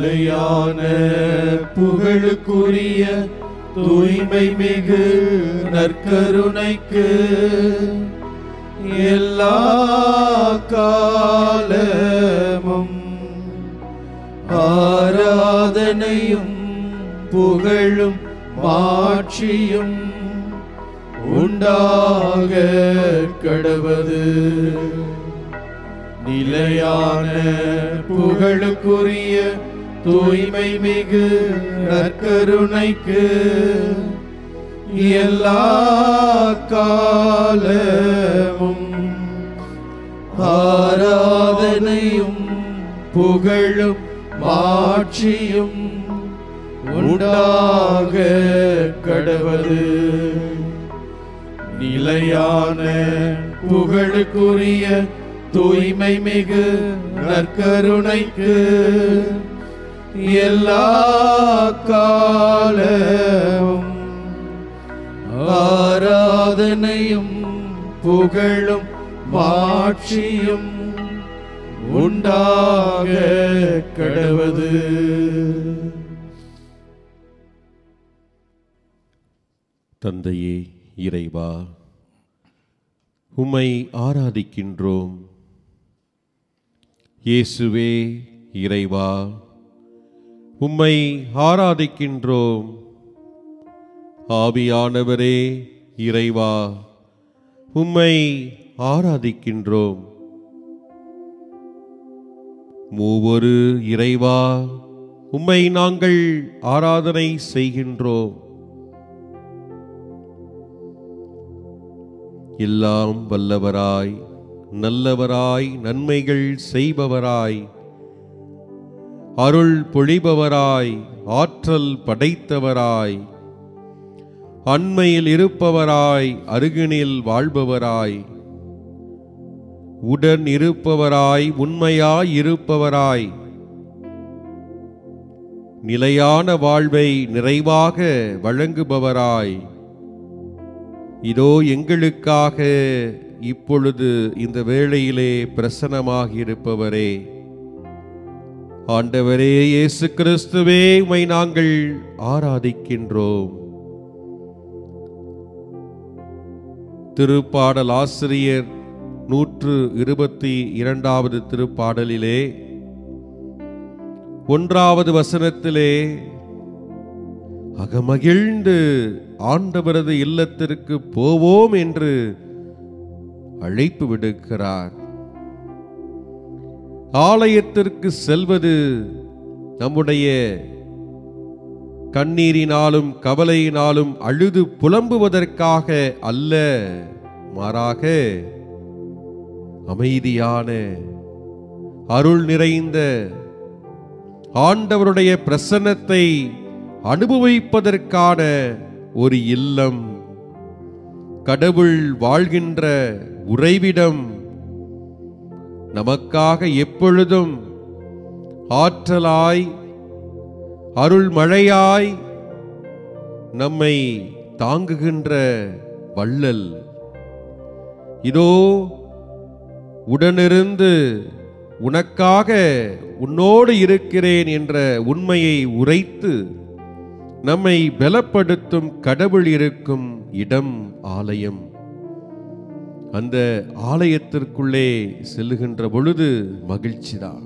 நிலையான புகழுக்குரிய தூய்மை மிகு நற்கருணைக்கு எல்லா காலமும் ஆராதனையும் புகழும் மாட்சியும் உண்டாக கடவது. நிலையான புகழுக்குரிய தூய்மை மிகு நற்கருணைக்கு எல்லா காலமும் ஆராதனையும் புகழும் மாட்சியும் உண்டாக கடவது. நிலையான புகழுக்குரிய தூய்மை மிகு நற்கருணைக்கு எல்லா காலமும் ஆராதனையும் புகழும் மாட்சியும் உண்டாக கடவது. தந்தையே இறைவா, உம்மை ஆராதிக்கின்றோம். இயேசுவே இறைவா, உம்மை ஆராதிக்கின்றோம். ஆவியானவரே இறைவா, உம்மை ஆராதிக்கின்றோம். மூவொரு இறைவா, உம்மை நாங்கள் ஆராதனை செய்கின்றோம். எல்லாம் வல்லவராய், நல்லவராய், நன்மைகள் செய்பவராய், அருள் பொழிபவராய், ஆற்றல் படைத்தவராய், அண்மையில் இருப்பவராய், அருகினில் வாழ்பவராய், உடன் இருப்பவராய், உண்மையாய் இருப்பவராய், நிலையான வாழ்வை நிறைவாக வழங்குபவராய், இதோ எங்களுக்காக இப்பொழுது இந்த வேளையிலே பிரசன்னமாகி இருப்பவரே, ஆண்டவரே இயேசு கிறிஸ்துவே, உம்மை நாங்கள் ஆராதிக்கின்றோம். திருப்பாடல் ஆசிரியர் 122வது திருப்பாடலிலே 1வது வசனத்திலே அகமகிழ்ந்து ஆண்டவரது இல்லத்திற்கு போவோம் என்று அழைப்பு விடுக்கிறார். ஆலயத்திற்கு செல்வது நம்முடைய கண்ணீரினாலும் கவலையினாலும் அழுது புலம்புவதற்காக அல்ல, மாறாக அமைதியான அருள் நிறைந்த ஆண்டவருடைய பிரசன்னத்தை அனுபவிப்பதற்கான ஒரு இல்லம், கடவுள் வாழ்கின்ற உறைவிடம், நமக்காக எப்பொழுதும் ஆற்றலாய் அருள் மழையாய் நம்மை தாங்குகின்ற வள்ளல். இதோ உடனிருந்து உனக்காக உன்னோடு இருக்கிறேன் என்ற உண்மையை உரைத்து நம்மை பலப்படுத்தும் கடவுள் இருக்கும் இடம் ஆலயம். அந்த ஆலயத்திற்குள்ளே செல்லுகின்ற பொழுது மகிழ்ச்சிதான்.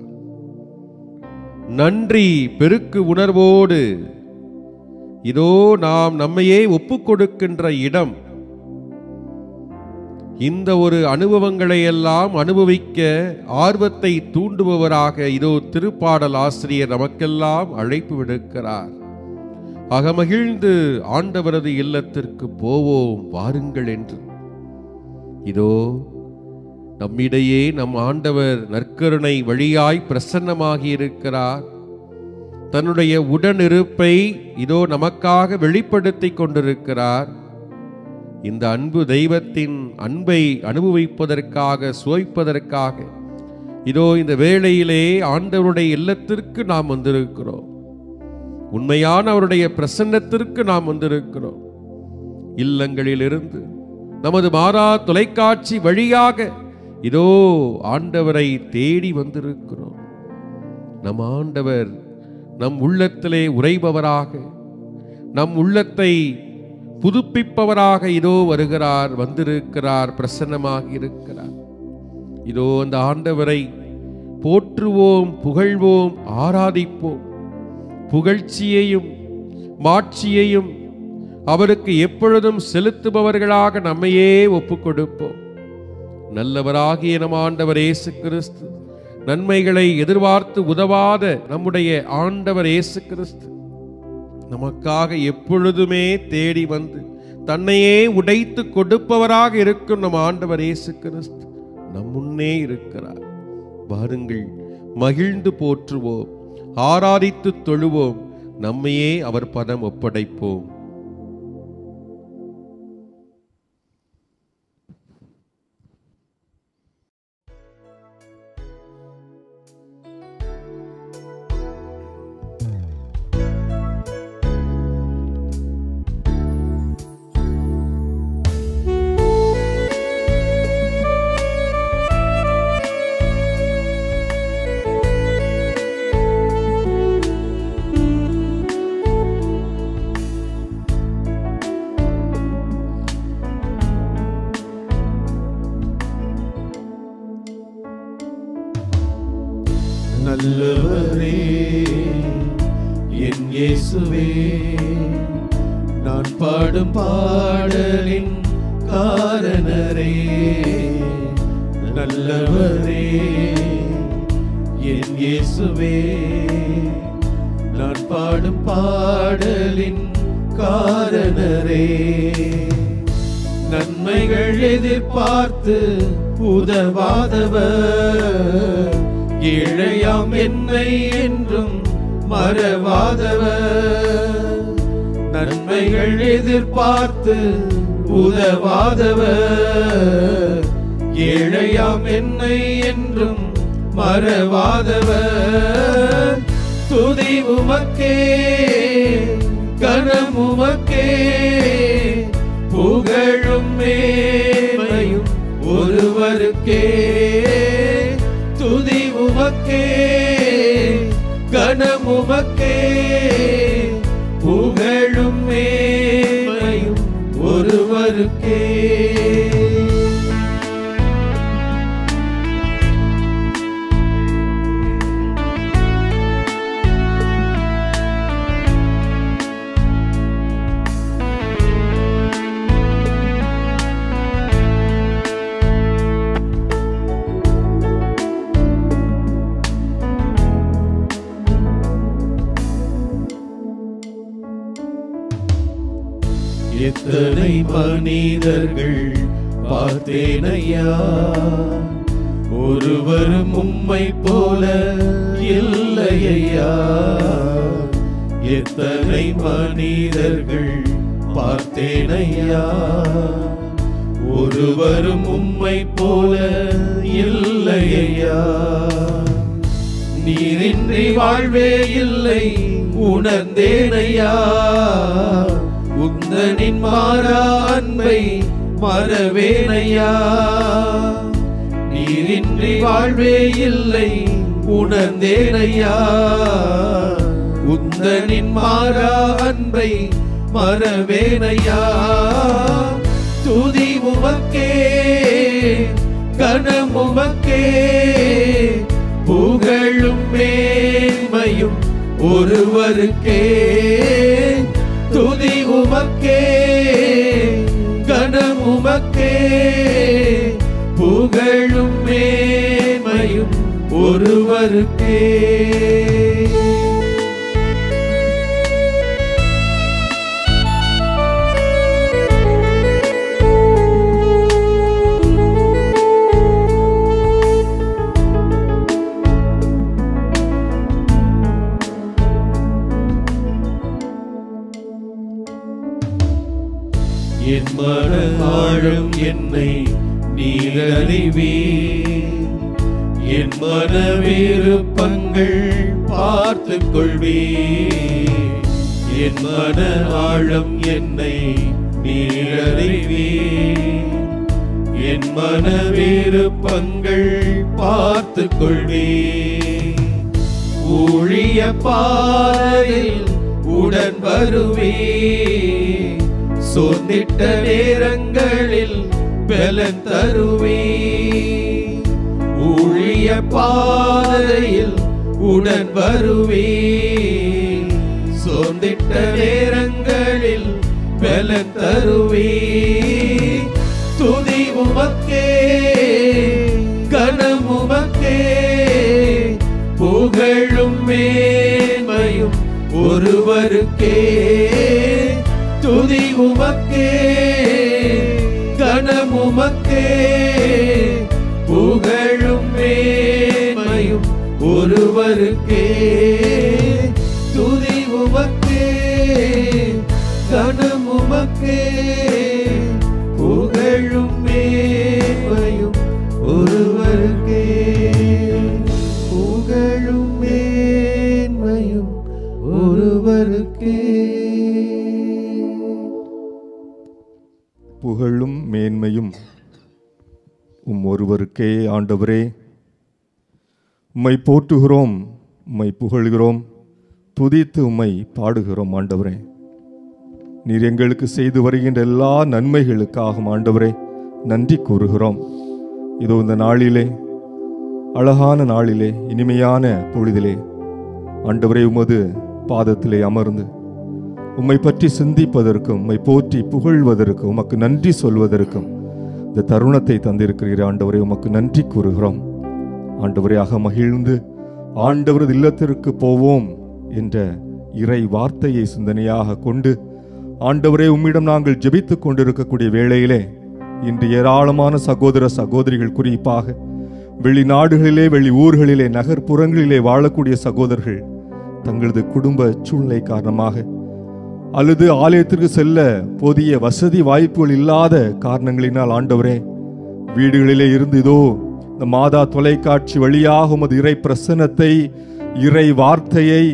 நன்றி பெருக்கு உணர்வோடு இதோ நாம் நம்மையே ஒப்புக் கொடுக்கின்ற இடம். இந்த ஒரு அனுபவங்களை எல்லாம் அனுபவிக்க ஆர்வத்தை தூண்டுபவராக இதோ திருப்பாடல் ஆசிரியர் நமக்கெல்லாம் அழைப்பு விடுக்கிறார். அகமகிழ்ந்து ஆண்டவரது இல்லத்திற்கு போவோம் வாருங்கள் என்று. இதோ நம்மிடையே நம் ஆண்டவர் நற்கருணை வழியாய் பிரசன்னமாகி இருக்கிறார். தன்னுடைய உடனிருப்பை இதோ நமக்காக வெளிப்படுத்தி கொண்டிருக்கிறார். இந்த அன்பு தெய்வத்தின் அன்பை அனுபவிப்பதற்காக, சுவைப்பதற்காக இதோ இந்த வேளையிலே ஆண்டவருடைய இல்லத்திற்கு நாம் வந்திருக்கிறோம். உண்மையான அவருடைய பிரசன்னத்திற்கு நாம் வந்திருக்கிறோம். இல்லங்களிலிருந்து நமது மாறா தொலைக்காட்சி வழியாக இதோ ஆண்டவரை தேடி வந்திருக்கிறோம். நம் ஆண்டவர் நம் உள்ளத்திலே உறைபவராக, நம் உள்ளத்தை புதுப்பிப்பவராக இதோ வருகிறார், வந்திருக்கிறார், பிரசன்னமாக இருக்கிறார். இதோ அந்த ஆண்டவரை போற்றுவோம், புகழ்வோம், ஆராதிப்போம். புகழ்ச்சியையும் மாட்சியையும் அவருக்கு எப்பொழுதும் செலுத்துபவர்களாக நம்மையே ஒப்புக் கொடுப்போம். நல்லவராகிய நம் ஆண்டவர் இயேசு கிறிஸ்து, நன்மைகளை எதிர்பார்த்து உதவாத நம்முடைய ஆண்டவர் இயேசு கிறிஸ்து நமக்காக எப்பொழுதுமே தேடி வந்து தன்னையே உடைத்து கொடுப்பவராக இருக்கும் நம் ஆண்டவர் இயேசு கிறிஸ்து நம் முன்னே இருக்கிறார். வாருங்கள், மகிழ்ந்து போற்றுவோம், ஆராதித்து தொழுவோம், நம்மையே அவர் பதம் ஒப்படைப்போம். நல்லவரே என் இயேசுவே, நான் பாடும் பாடலின் காரணரே. நல்லவரே என் இயேசுவே, நான் பாடும் பாடலின் காரணரே. நன்மைகள் எதிர்பார்த்து உதவாதவர், ஏழையாம் என்னை என்றும் மறவாதவர். நன்மைகள் எதிர்பார்த்து உதவாதவர், ஏழையாம் என்னை என்றும் மறவாதவர். துதி உமக்கே, கனம் உமக்கே, புகழும் மேன்மையும் ஒருவருக்கே. துதி உமக்கே, கனம் உமக்கே, புகழும் மேன்மையும் ஒருவருக்கே. எத்தனை மனிதர்கள் பார்த்தேனையா, ஒருவரும் உம்மை போல இல்லையா. எத்தனை மனிதர்கள் பார்த்தேனையா, ஒருவரும் உம்மை போல இல்லையா. நீரின்றி வாழ்வே இல்லை உணர்ந்தேனையா, உந்தனின் மாறா அன்பை மறவேனையா. நீரின்றி வாழ்வே இல்லை உணர்ந்தேனையா, உந்தனின் மாறா அன்பை மறவேனையா. துதி உமக்கே, கனம் உமக்கே, புகழும் மேன்மையும் ஒருவருக்கே. துதி உமக்கே, கனம் உமக்கே, புகழும் மேன்மையும் ஒருவருக்கே. என் மன ஆழம் என்னை நீர் அறிவீர், என் மன விருப்பங்கள் பார்த்துக் கொள்வீர். என் மன ஆழம் என்னை நீர் அறிவீர், என் மன விருப்பங்கள் பார்த்துக் கொள்வீர். ஊழிய பாதையில் உடன் வருவே, சோர்ந்திட்ட நேரங்களில் பலன் தருவே. ஊழிய பாதையில் உடன் வருவே, சோர்ந்திட்ட நேரங்களில் பலன் தருவே. துதி உமக்கே, கனம் உமக்கே, புகழும் மேன்மையும் ஒருவருக்கே. துதி உமக்கே, கனம் உமக்கே, புகழும் மேன்மையும் ஒருவருக்கே. துதி உமக்கே, கனம் உமக்கே, புகழும் மேன்மையும் ஒருவருக்கே. புகழும் மேன்மையும் ஒருவருக்கே. புகழும் மேன்மையும் ஒருவருக்கே. ஆண்டவரே, உம்மை போற்றுகிறோம், உம்மை புகழ்கிறோம், துதித்து உம்மை பாடுகிறோம். ஆண்டவரே, நீர் எங்களுக்கு செய்து வருகின்ற எல்லா நன்மைகளுக்காக ஆண்டவரே நன்றி கூறுகிறோம். இதோ இந்த நாளிலே, அழகான நாளிலே, இனிமையான பொழுதிலே ஆண்டவரே உமது பாதத்திலே அமர்ந்து உம்மை பற்றி சிந்திப்பதற்கும், உம்மை போற்றி புகழ்வதற்கும், உமக்கு நன்றி சொல்வதற்கும் இந்த தருணத்தை தந்திருக்கிறீர். ஆண்டவரே, உமக்கு நன்றி கூறுகிறோம். ஆண்டவரே, மகிழ்ந்து ஆண்டவரது இல்லத்திற்கு போவோம் என்ற இறை வார்த்தையை சிந்தனையாக கொண்டு ஆண்டவரே உம்மிடம் நாங்கள் ஜெபித்துக் கொண்டிருக்கக்கூடிய வேளையிலே இன்று ஏராளமான சகோதர சகோதரிகள், குறிப்பாக வெளிநாடுகளிலே, வெளி ஊர்களிலே, நகர்ப்புறங்களிலே வாழக்கூடிய சகோதரர்கள் தங்களது குடும்ப சூழ்நிலை காரணமாக அல்லது ஆலயத்திற்கு செல்ல போதிய வசதி வாய்ப்புகள் இல்லாத காரணங்களினால் ஆண்டவரே வீடுகளிலே இருந்து இதோ இந்த மாதா தொலைக்காட்சி வழியாக உமது இறை பிரசன்னத்தை, இறை வார்த்தையை,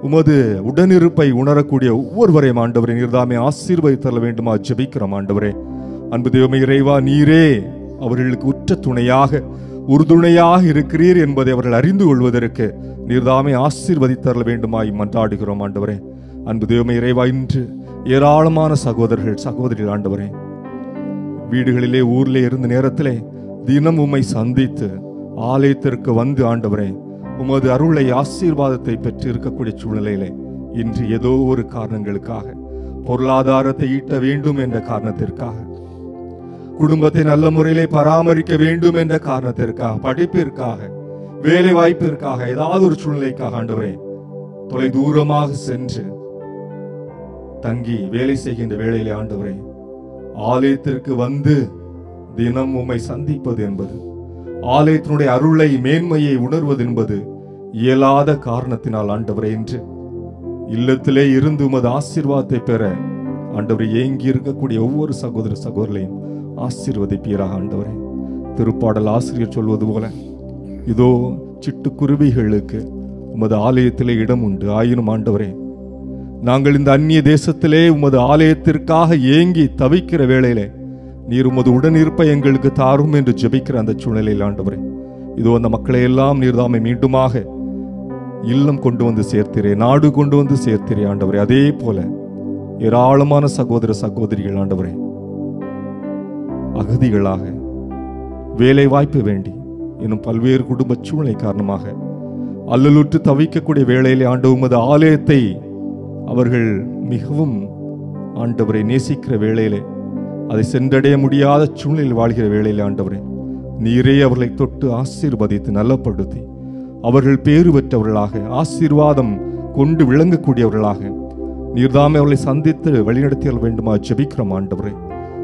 உமது உடனிருப்பை உணரக்கூடிய ஒவ்வொருவரையும் ஆண்டவரே நீர்தாமே ஆசீர்வதித்தர வேண்டுமா ஜெபிக்கிறோம். ஆண்டவரே, அன்பு தெய்வமே இறைவா, நீரே அவர்களுக்கு உற்ற துணையாக, உறுதுணையாக இருக்கிறீர் என்பதை அவர்கள் அறிந்து கொள்வதற்கு நீர்தாமே ஆசீர்வதித்தர வேண்டுமாய் மன்றாடுகிறோம். ஆண்டவரே, அன்பு தெய்வமே இறைவா, இன்று ஏராளமான சகோதரர்கள் சகோதரிகள் ஆண்டவரே வீடுகளிலே ஊரிலே இருந்த நேரத்திலே தினம் உம்மை சந்தித்து ஆலயத்திற்கு வந்து ஆண்டவரே உமது அருளை, ஆசீர்வாதத்தை பெற்று இருக்கக்கூடிய சூழ்நிலையிலே இன்று ஏதோ ஒரு காரணங்களுக்காக, பொருளாதாரத்தை ஈட்ட வேண்டும் என்ற காரணத்திற்காக, குடும்பத்தை நல்ல முறையிலே பராமரிக்க வேண்டும் என்ற காரணத்திற்காக, படிப்பிற்காக, வேலை வாய்ப்பிற்காக, ஏதாவது ஒரு சூழ்நிலைக்காக ஆண்டவரே தொலை தூரமாக சென்று தங்கி வேலை செய்கின்ற வேளையிலே ஆண்டவரே ஆலயத்திற்கு வந்து தினம் உம்மை சந்திப்பது என்பது, ஆலயத்தினுடைய அருளை, மேன்மையை உணர்வது என்பது இயலாத காரணத்தினால் ஆண்டவரே இன்று இல்லத்திலே இருந்து உமது ஆசீர்வாதத்தை பெற ஆண்டவரை ஏங்கி இருக்கக்கூடிய ஒவ்வொரு சகோதர சகோதரிகளையும் ஆசீர்வதிப்பீராக. ஆண்டவரே, திருப்பாடல் ஆசிரியர் சொல்வது போல இதோ சிட்டுக்குருவிகளுக்கு உமது ஆலயத்திலே இடம் உண்டு, ஆயினும் ஆண்டவரே நாங்கள் இந்த அந்நிய தேசத்திலே உமது ஆலயத்திற்காக ஏங்கி தவிக்கிற வேளையிலே நீர் உமது உடனிருப்பை எங்களுக்கு தாரும் என்று ஜெபிக்கிற அந்த சூழ்நிலையில் ஆண்டவரே இதோ அந்த மக்களை எல்லாம் நீர்தாமை மீண்டுமாக இல்லம் கொண்டு வந்து சேர்த்திரே, நாடு கொண்டு வந்து சேர்த்திரே ஆண்டவரே. அதே போல ஏராளமான சகோதர சகோதரிகள் ஆண்டவரே அகதிகளாக, வேலை வாய்ப்பு வேண்டி, இன்னும் பல்வேறு குடும்ப சூழ்நிலை காரணமாக அல்லலுற்று தவிக்கக்கூடிய வேளையிலே ஆண்டவர் உமது ஆலயத்தை அவர்கள் மிகவும் ஆண்டவரை நேசிக்கிற வேளையிலே, அதை சென்றடைய முடியாத சூழ்நிலையில் வாழ்கிற வேளையிலே ஆண்டவரே நீரே அவர்களை தொட்டு ஆசீர்வதித்து நலப்படுத்தி அவர்கள் பேறு பெற்றவர்களாக, ஆசீர்வாதம் கொண்டு விளங்கக்கூடியவர்களாக நீர்தாமே அவர்களை சந்தித்து வழிநடத்திய வேண்டுமா ஜெபிக்கிறோம். ஆண்டவரே,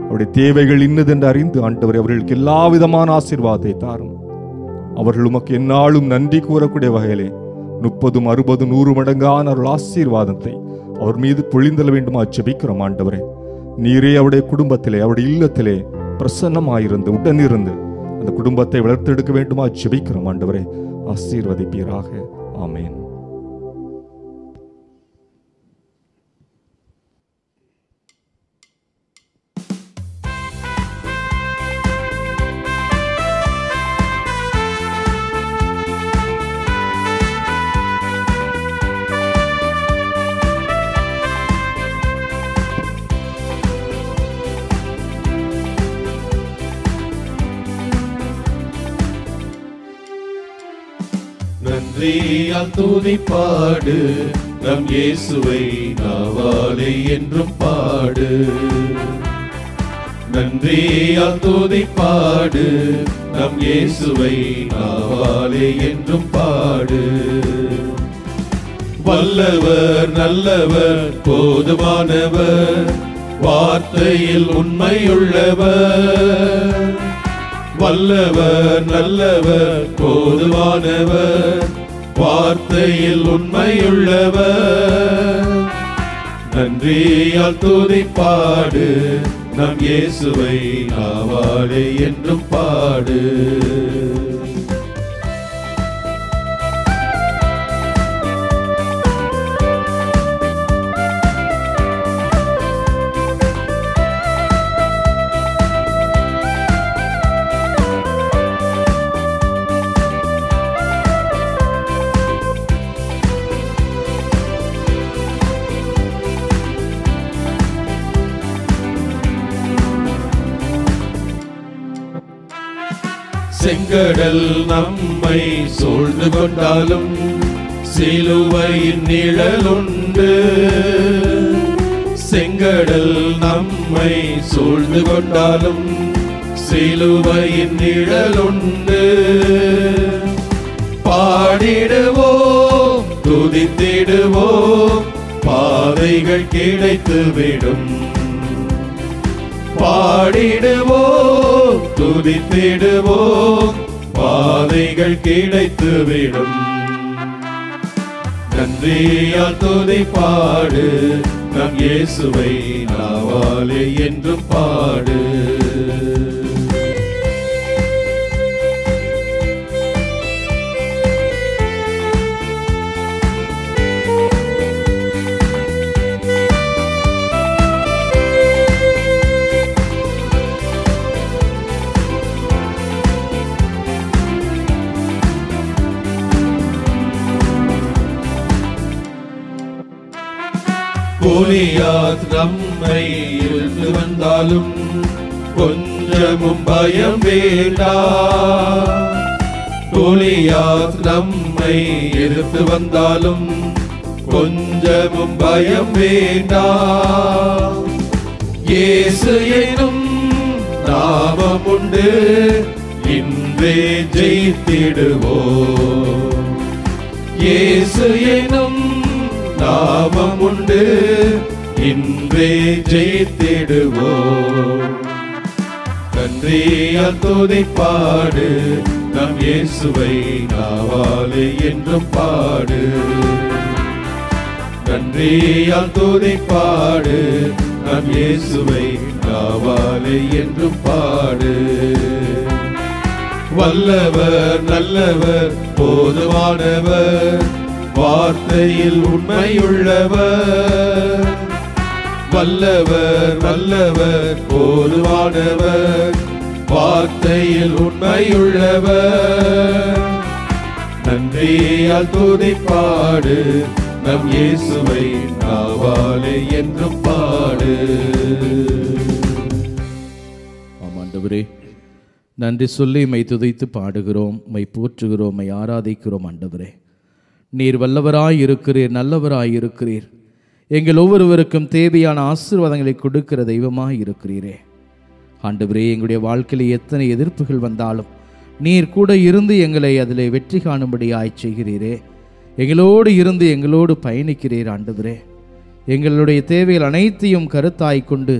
அவருடைய தேவைகள் இன்னதென்று அறிந்து ஆண்டவரே அவர்களுக்கு எல்லா விதமான ஆசீர்வாதத்தை தாரும். அவர்கள் உமக்கு எந்நாளும் நன்றி கூறக்கூடிய வகையிலே 30, 60, 100 மடங்கான அவர்கள் ஆசீர்வாதத்தை அவர் மீது பொழிந்தல வேண்டுமா ஜெபிக்கிறோம். ஆண்டவரே, நீரே அவருடைய குடும்பத்திலே, அவருடைய இல்லத்திலே பிரசன்னமாயிருந்து உடனிருந்து அந்த குடும்பத்தை வளர்த்தெடுக்க வேண்டுமா ஜெபிக்கிறோம். ஆண்டவரே, ஆசீர்வதிப்பீராக. ஆமென். நன்றியால் துதிப்பாடு நம் இயேசுவை நாவாலே என்றும் பாடு. நன்றியால் துதிப்பாடு நம் இயேசுவை நாவாலே என்றும் பாடு. வல்லவர் நல்லவர் போதுமானவர் வார்த்தையில் உண்மையுள்ளவர். வல்லவர் நல்லவர் போதுமானவர் வார்த்தையில் உண்மையுள்ளவர். நன்றியால் துதிப்பாடு நம் இயேசுவை நாவாலே என்றும் பாடு. செங்கடல் நம்மை சூழ்ந்து கொண்டாலும் சிலுவையின் நிழலுண்டு. செங்கடல் நம்மை சூழ்ந்து கொண்டாலும் சிலுவையின் நிழலுண்டு. பாடிடுவோம் துதித்திடுவோம் பாதைகள் கிடைத்துவிடும். பாடிடுவோம் துதித்திடுவோம் பாதைகள் கிடைத்துவிடும். நன்றியால் துதிப்பாடு நம் இயேசுவை நாவாலே என்றும் பாடு. கோலியாத் நம்மை எதிர்த்து வந்தாலும் கொஞ்சமும் பயம் வேண்டாம். கோலியாத் நம்மை எதிர்த்து வந்தாலும் கொஞ்சமும் பயம் வேண்டாம். இயேசு எனும் நாமம் உண்டு இன்றே ஜெயித்திடுவோம். இயேசு எனும் நாமம் உண்டு இன்றே ஜெயித்திடுவோம். நன்றியால் துதிப்பாடு நம் இயேசுவை நாவாலே என்றும் பாடு. நன்றியால் துதிப்பாடு நம் இயேசுவை நாவாலே என்றும் பாடு. வல்லவர் நல்லவர் போதுமானவர் வார்த்தையில் உண்மையுள்ளவர். வல்லவர் வல்லவர் போதுமானவர் வார்த்தையில் உண்மையுள்ளவர். நன்றியால் துதிப்பாடு நம் இயேசுவை நாவாலே என்றும் பாடு. ஆண்டவரே, நன்றி சொல்லி மை துதித்து பாடுகிறோம், மை போற்றுகிறோம், மை ஆராதிக்கிறோம். ஆண்டவரே, நீர் வல்லவராய் இருக்கிறீர், நல்லவராய் இருக்கிறீர். எங்கள் ஒவ்வொருவருக்கும் தேவையான ஆசீர்வாதங்களை கொடுக்கிற தெய்வமாய் இருக்கிறீரே. ஆண்டவரே, எங்களுடைய வாழ்க்கையில் எத்தனை எதிர்ப்புகள் வந்தாலும் நீர் கூட இருந்து எங்களை அதில் வெற்றி காணும்படியாய் செய்கிறீரே. எங்களோடு இருந்து எங்களோடு பயணிக்கிறீர். ஆண்டவரே, எங்களுடைய தேவைகள் அனைத்தையும் கருத்தாய் கொண்டு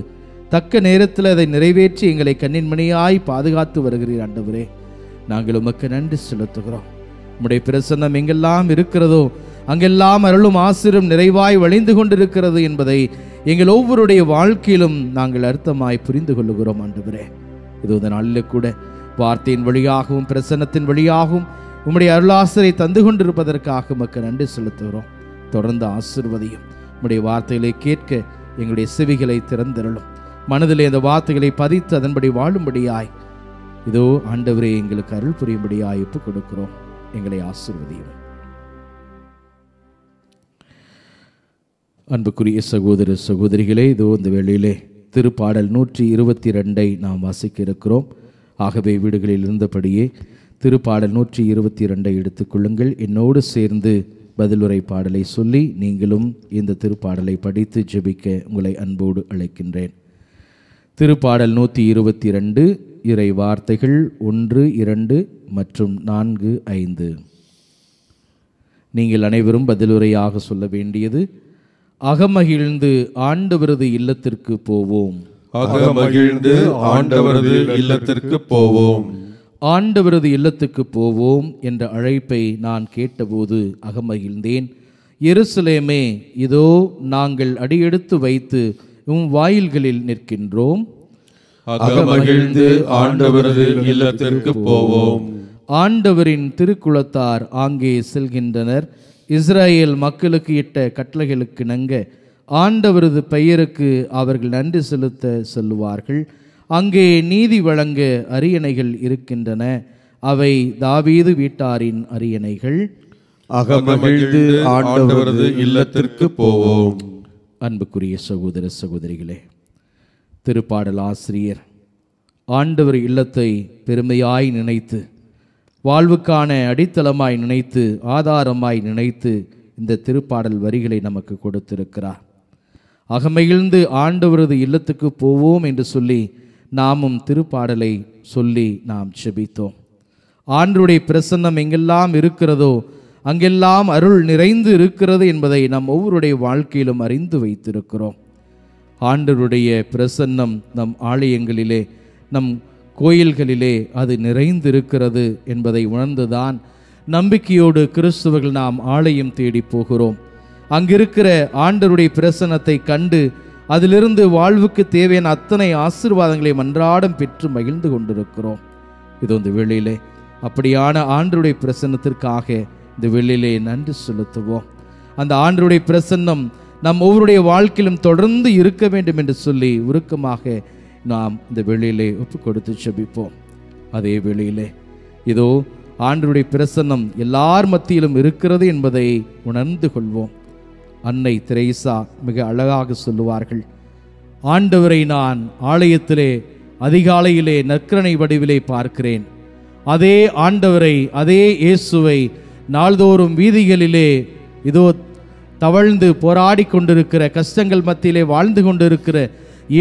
தக்க நேரத்தில் அதை நிறைவேற்றி எங்களை கண்ணின்மணியாய் பாதுகாத்து வருகிறீர். ஆண்டவரே, நாங்கள் உமக்கு நன்றி செலுத்துகிறோம். உம்முடைய பிரசன்னம் எங்கெல்லாம் இருக்கிறதோ அங்கெல்லாம் அருளும் ஆசீரும் நிறைவாய் வழிந்து கொண்டிருக்கிறது என்பதை எங்கள் ஒவ்வொருடைய வாழ்க்கையிலும் நாங்கள் அர்த்தமாய் புரிந்து கொள்ளுகிறோம். ஆண்டவரே, இது இந்த நாளில் கூட வார்த்தையின் வழியாகவும் பிரசன்னத்தின் வழியாகவும் உம்முடைய அருளாசிரை தந்து கொண்டிருப்பதற்காக உமக்கு நன்றி செலுத்துகிறோம். தொடர்ந்து ஆசீர்வதியும். உம்முடைய வார்த்தைகளை கேட்க எங்களுடைய செவிகளை திறந்தருளும். மனதிலே அந்த வார்த்தைகளை பதித்து அதன்படி வாழும்படியாய் இதோ ஆண்டவரே எங்களுக்கு அருள் புரியும்படியாய் ஒப்புக் கொடுக்கிறோம். எங்களை ஆசீர்வதியும். அன்புக்குரிய சகோதர சகோதரிகளே, இதோ இந்த வேளையிலே திருப்பாடல் 122 நாம் வாசிக்க இருக்கிறோம். ஆகவே வீடுகளில் இருந்தபடியே திருப்பாடல் 122 எடுத்துக்கொள்ளுங்கள். என்னோடு சேர்ந்து பதிலுரை பாடலை சொல்லி நீங்களும் இந்த திருப்பாடலை படித்து ஜெபிக்க உங்களை அன்போடு அழைக்கின்றேன். திருப்பாடல் 122 இறை வார்த்தைகள் 1, 2 மற்றும் 4, 5. நீங்கள் அனைவரும் பதிலுரையாக சொல்ல வேண்டியது: அகமகிழ்ந்து ஆண்டவரது இல்லத்திற்கு போவோம். அகமகிழ்ந்து ஆண்டவரது இல்லத்திற்கு போவோம். ஆண்டவரது இல்லத்துக்கு போவோம் என்ற அழைப்பை நான் கேட்டபோது அகமகிழ்ந்தேன். எருசலேமே, இதோ நாங்கள் அடியெடுத்து வைத்து உம் வாயில்களில் நிற்கின்றோம். அகமகிழ்ந்து ஆண்டவரது இல்லத்திற்கு போவோம். ஆண்டவரின் திருக்குலத்தார் அங்கே செல்கின்றனர். இஸ்ரேல் மக்களுக்கு இட்ட கட்டளைகளுக்கு இணங்க ஆண்டவரது பெயருக்கு அவர்கள் நன்றி செலுத்த செல்லுவார்கள். அங்கே நீதி வழங்க அரியணைகள் இருக்கின்றன. அவை தாவீது வீட்டாரின் அரியணைகள். அகமகிழ்ந்து ஆண்டவரது இல்லத்திற்கு போவோம். அன்புக்குரிய சகோதர சகோதரிகளே, திருப்பாடல் ஆசிரியர் ஆண்டவர் இல்லத்தை பெருமையாய் நினைத்து, வாழ்வுக்கான அடித்தளமாய் நினைத்து, ஆதாரமாய் நினைத்து இந்த திருப்பாடல் வரிகளை நமக்கு கொடுத்திருக்கிறார். அகமகிழ்ந்து ஆண்டவரது இல்லத்துக்கு போவோம் என்று சொல்லி நாமும் திருப்பாடலை சொல்லி நாம் செபித்தோம். ஆண்டவருடைய பிரசன்னம் எங்கெல்லாம் இருக்கிறதோ அங்கெல்லாம் அருள் நிறைந்து இருக்கிறது என்பதை நம் ஒவ்வொருடைய வாழ்க்கையிலும் அறிந்து வைத்திருக்கிறோம். ஆண்டவருடைய பிரசன்னம் நம் ஆலயங்களிலே, நம் கோயில்களிலே அது நிறைந்திருக்கிறது என்பதை உணர்ந்துதான் நம்பிக்கையோடு கிறிஸ்தவர்கள் நாம் ஆலயம் தேடி போகிறோம். அங்கிருக்கிற ஆண்டவருடைய பிரசன்னத்தை கண்டு அதிலிருந்து வாழ்வுக்கு தேவையான அத்தனை ஆசீர்வாதங்களை அன்றாடம் பெற்று மகிழ்ந்து கொண்டிருக்கிறோம். இது இந்த வேளையிலே அப்படியான ஆண்டவருடைய பிரசன்னத்திற்காக இந்த வேளையிலே நன்றி செலுத்துவோம். அந்த ஆண்டவருடைய பிரசன்னம் நம் ஒவ்வொருடைய வாழ்க்கையிலும் தொடர்ந்து இருக்க வேண்டும் என்று சொல்லி உருக்கமாக நாம் இந்த வேளையிலே ஒப்பு கொடுத்து செபிப்போம். அதே வேளையிலே இதோ ஆண்டவருடைய பிரசன்னம் எல்லார் மத்தியிலும் இருக்கிறது என்பதை உணர்ந்து கொள்வோம். அன்னை தெரேசா மிக அழகாக சொல்லுவார்கள்: ஆண்டவரை நான் ஆலயத்திலே அதிகாலையிலே நற்கரணை வடிவிலே பார்க்கிறேன். அதே ஆண்டவரை, அதே இயேசுவை நாள்தோறும் வீதிகளிலே இதோ தவழ்ந்து போராடி கொண்டிருக்கிற, கஷ்டங்கள் மத்தியிலே வாழ்ந்து கொண்டிருக்கிற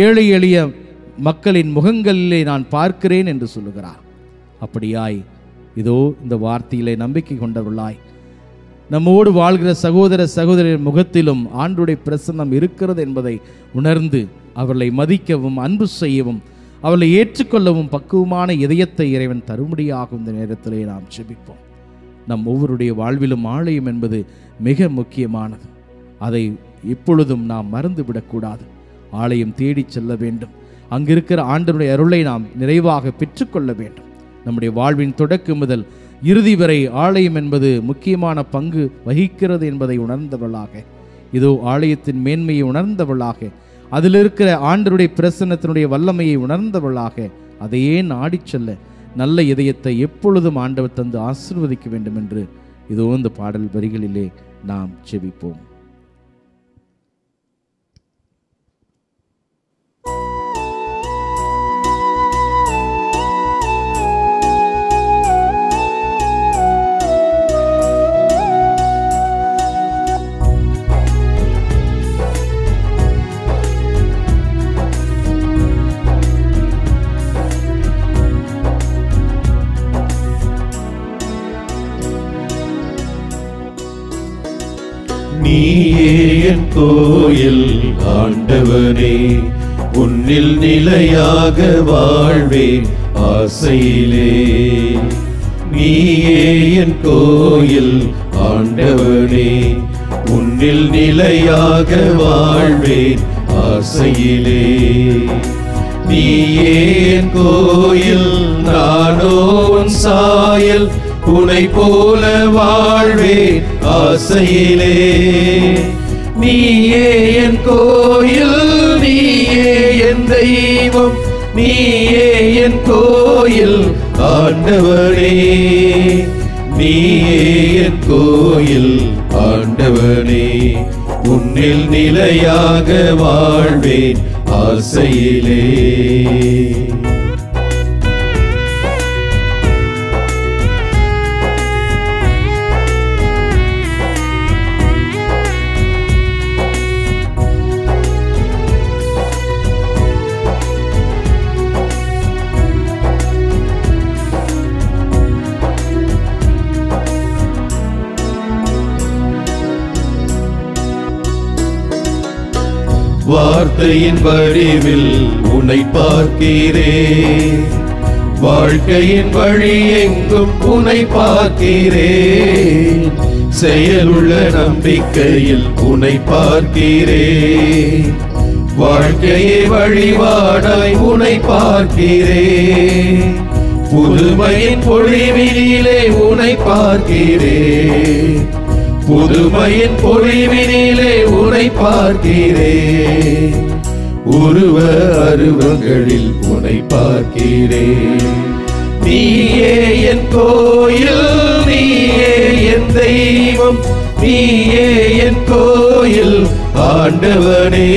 ஏழை எளிய மக்களின் முகங்களிலே நான் பார்க்கிறேன் என்று சொல்லுகிறார். அப்படியாய் இதோ இந்த வார்த்தையிலே நம்பிக்கை கொண்டவர்களாய் நம்மோடு வாழ்கிற சகோதர சகோதரின் முகத்திலும் ஆண்டவருடைய பிரசன்னம் இருக்கிறது என்பதை உணர்ந்து அவர்களை மதிக்கவும் அன்பு செய்யவும் அவர்களை ஏற்றுக்கொள்ளவும் பக்குவமான இதயத்தை இறைவன் தரும்படியாகும் இந்த நேரத்திலே நாம் செபிப்போம். நம் ஒவ்வொருடைய வாழ்விலும் ஆலயம் என்பது மிக முக்கியமானது. அதை இப்பொழுதும் நாம் மறந்துவிடக்கூடாது. ஆலயம் தேடி செல்ல வேண்டும். அங்கிருக்கிற ஆண்டவருடைய அருளை நாம் நிறைவாக பெற்றுக்கொள்ள வேண்டும். நம்முடைய வாழ்வின் தொடக்கம் முதல் இறுதி வரை ஆலயம் என்பது முக்கியமான பங்கு வகிக்கிறது என்பதை உணர்ந்தவளாக, இதோ ஆலயத்தின் மேன்மையை உணர்ந்தவளாக, அதில் இருக்கிற ஆண்டவருடைய பிரசன்னத்தினுடைய வல்லமையை உணர்ந்தவளாக அதையே நாடிச் செல்ல நல்ல இதயத்தை எப்பொழுதும் ஆண்டவர் தந்து ஆசீர்வதிக்க வேண்டும் என்று இதோ இந்த பாடல் வரிகளிலே நாம் செபிப்போம். நீயே என் கோயில் ஆண்டவனே, உன்னில் நிலையாக வாழ்வேன் ஆசையிலே. நீயே என் கோயில் ஆண்டவனே, உன்னில் நிலையாக வாழ்வேன் ஆசையிலே. நீயே என் கோயில், நானோ உன் சாயல், உனை போல வாழ்வேன் ஆசையிலே. நீயே என் கோயில், நீயே என் தெய்வம், நீயே என் கோயில் ஆண்டவனே. நீயே என் கோயில் ஆண்டவனே, உன்னில் நிலையாக வாழ்வேன் ஆசையிலே. வார்த்தையின் வடிவில் உன்னை பார்க்கிறேன். வாழ்க்கையின் வழி எங்கும் உன்னை பார்க்கிறேன். செயலுள்ள நம்பிக்கையில் உன்னை பார்க்கிறேன். வாழ்க்கையை வழிபாடாய் உன்னை பார்க்கிறேன். புதுமையின் பொழிவினிலே உன்னை பார்க்கிறேன். புதுமையின் பொழிவினிலே உன்னை பார்க்கிறேன். உருவ அருவங்களில் உன்னை பார்க்கிறேன். நீயே என் கோயில், நீயே என் தெய்வம், நீயே என் கோயில் ஆண்டவனே.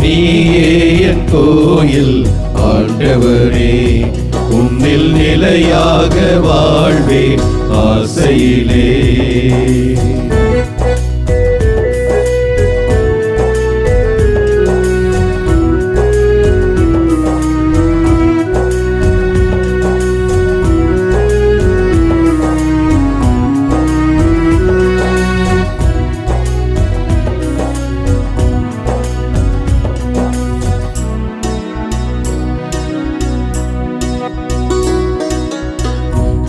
நீயே என் கோயில் ஆண்டவனே. உன்னில் நிலையாக வாழ்வேன் ஆசையிலே.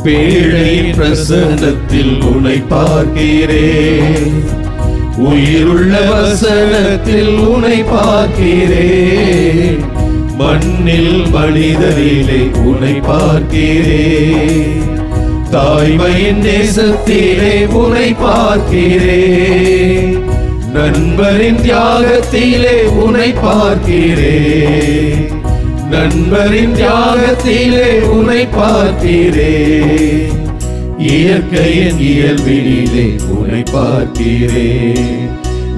பேழையின் பிரசன்னத்தில் உன்னை பார்க்கிறேன். உயிருள்ள வசனத்தில் உன்னை பார்க்கிறேன். மண்ணில் மனிதரிலே உன்னை பார்க்கிறேன். தாய்மையின் தேசத்திலே உன்னை பார்க்கிறேன். நண்பரின் தியாகத்திலே உன்னை பார்க்கிறேன். நண்பரின் தியாகத்திலே உன்னை பார்க்கிறேன். இயற்கையின் இயல்பினிலே உன்னை பார்க்கிறேன்.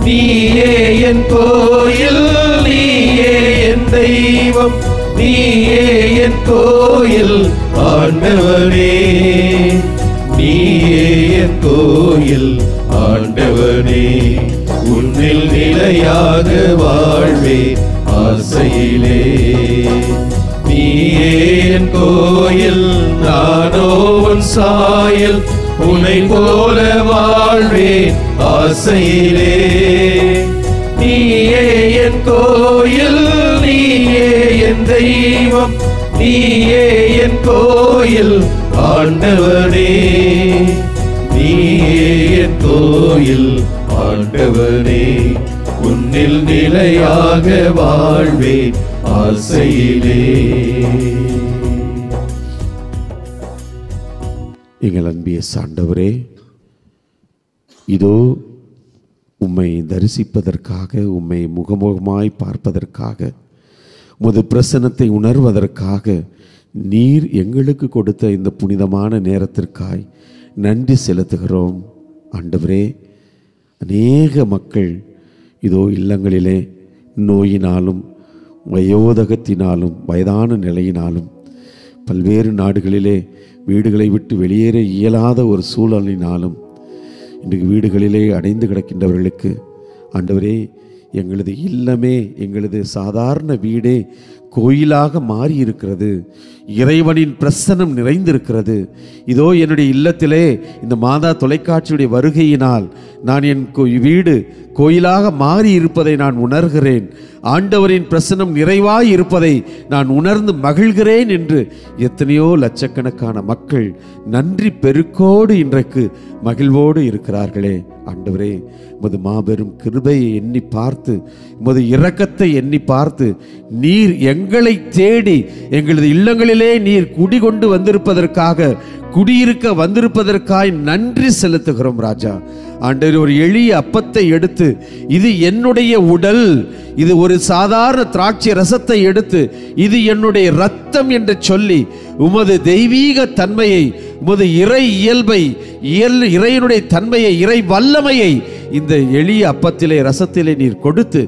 நீயே என் கோயில், நீயே என் தெய்வம், நீயே என் கோயில் ஆண்டவனே. நீயே என் கோயில் ஆண்டவனே. உன்னில் நிலையாக வாழ்வேன் ஆசையிலே. நீயே என் கோயில், நானோ உன் சாயல், உன்னை போல வாழ்வேன் ஆசையிலே. நீயே என் கோயில், நீயே என் தெய்வம், நீயே என் கோயில் ஆண்டவனே. நீயே என் கோயில் ஆண்டவனே. உன்னில் நிலையாக வாழ்வேன் ஆசையிலே. எங்கள் அன்பிய ஆண்டவரே, இதோ உம்மை தரிசிப்பதற்காக, உம்மை முகமுகமாய் பார்ப்பதற்காக, உமது பிரசன்னத்தை உணர்வதற்காக நீர் எங்களுக்கு கொடுத்த இந்த புனிதமான நேரத்திற்காய் நன்றி செலுத்துகிறோம். ஆண்டவரே, அநேக மக்கள் இதோ இல்லங்களிலே நோயினாலும் வயோதகத்தினாலும் வயதான நிலையினாலும் பல்வேறு நாடுகளிலே வீடுகளை விட்டு வெளியேற இயலாத ஒரு சூழலினாலும் இன்றைக்கு வீடுகளிலே அடைந்து கிடக்கின்றவர்களுக்கு ஆண்டவரே, எங்களது இல்லமே, எங்களது சாதாரண வீடே கோயிலாக மாறி இருக்கிறது. இறைவனின் பிரசன்னம் நிறைந்திருக்கிறது. இதோ என்னுடைய இல்லத்திலே இந்த மாதா தொலைக்காட்சியுடைய வருகையினால் நான் என் வீடு கோயிலாக மாறி இருப்பதை நான் உணர்கிறேன். ஆண்டவரின் பிரசன்னம் நிறைவாய் இருப்பதை நான் உணர்ந்து மகிழ்கிறேன் என்று எத்தனையோ லட்சக்கணக்கான மக்கள் நன்றி பெருக்கோடு இன்றைக்கு மகிழ்வோடு இருக்கிறார்களே. ஆண்டவரே, உமது மாபெரும் கிருபையை எண்ணி பார்த்து, உமது இரக்கத்தை எண்ணி பார்த்து, நீர் எங்களை தேடி எங்களது இல்லங்களிலே நீர் குடிகொண்டு வந்திருப்பதற்காக, குடியிருக்க வந்திருப்பதற்காய் நன்றி செலுத்துகிறோம் ராஜா. ஆண்டவர், ஒரு எளிய அப்பத்தை எடுத்து, இது என்னுடைய உடல், இது ஒரு சாதாரண திராட்சை ரசத்தை எடுத்து, இது என்னுடைய இரத்தம் என்று சொல்லி உமது தெய்வீக தன்மையை, உமது இறை இயல்பை, இறையினுடைய தன்மையை, இறை வல்லமையை இந்த எளிய அப்பத்திலே ரசத்திலே நீர் கொடுத்து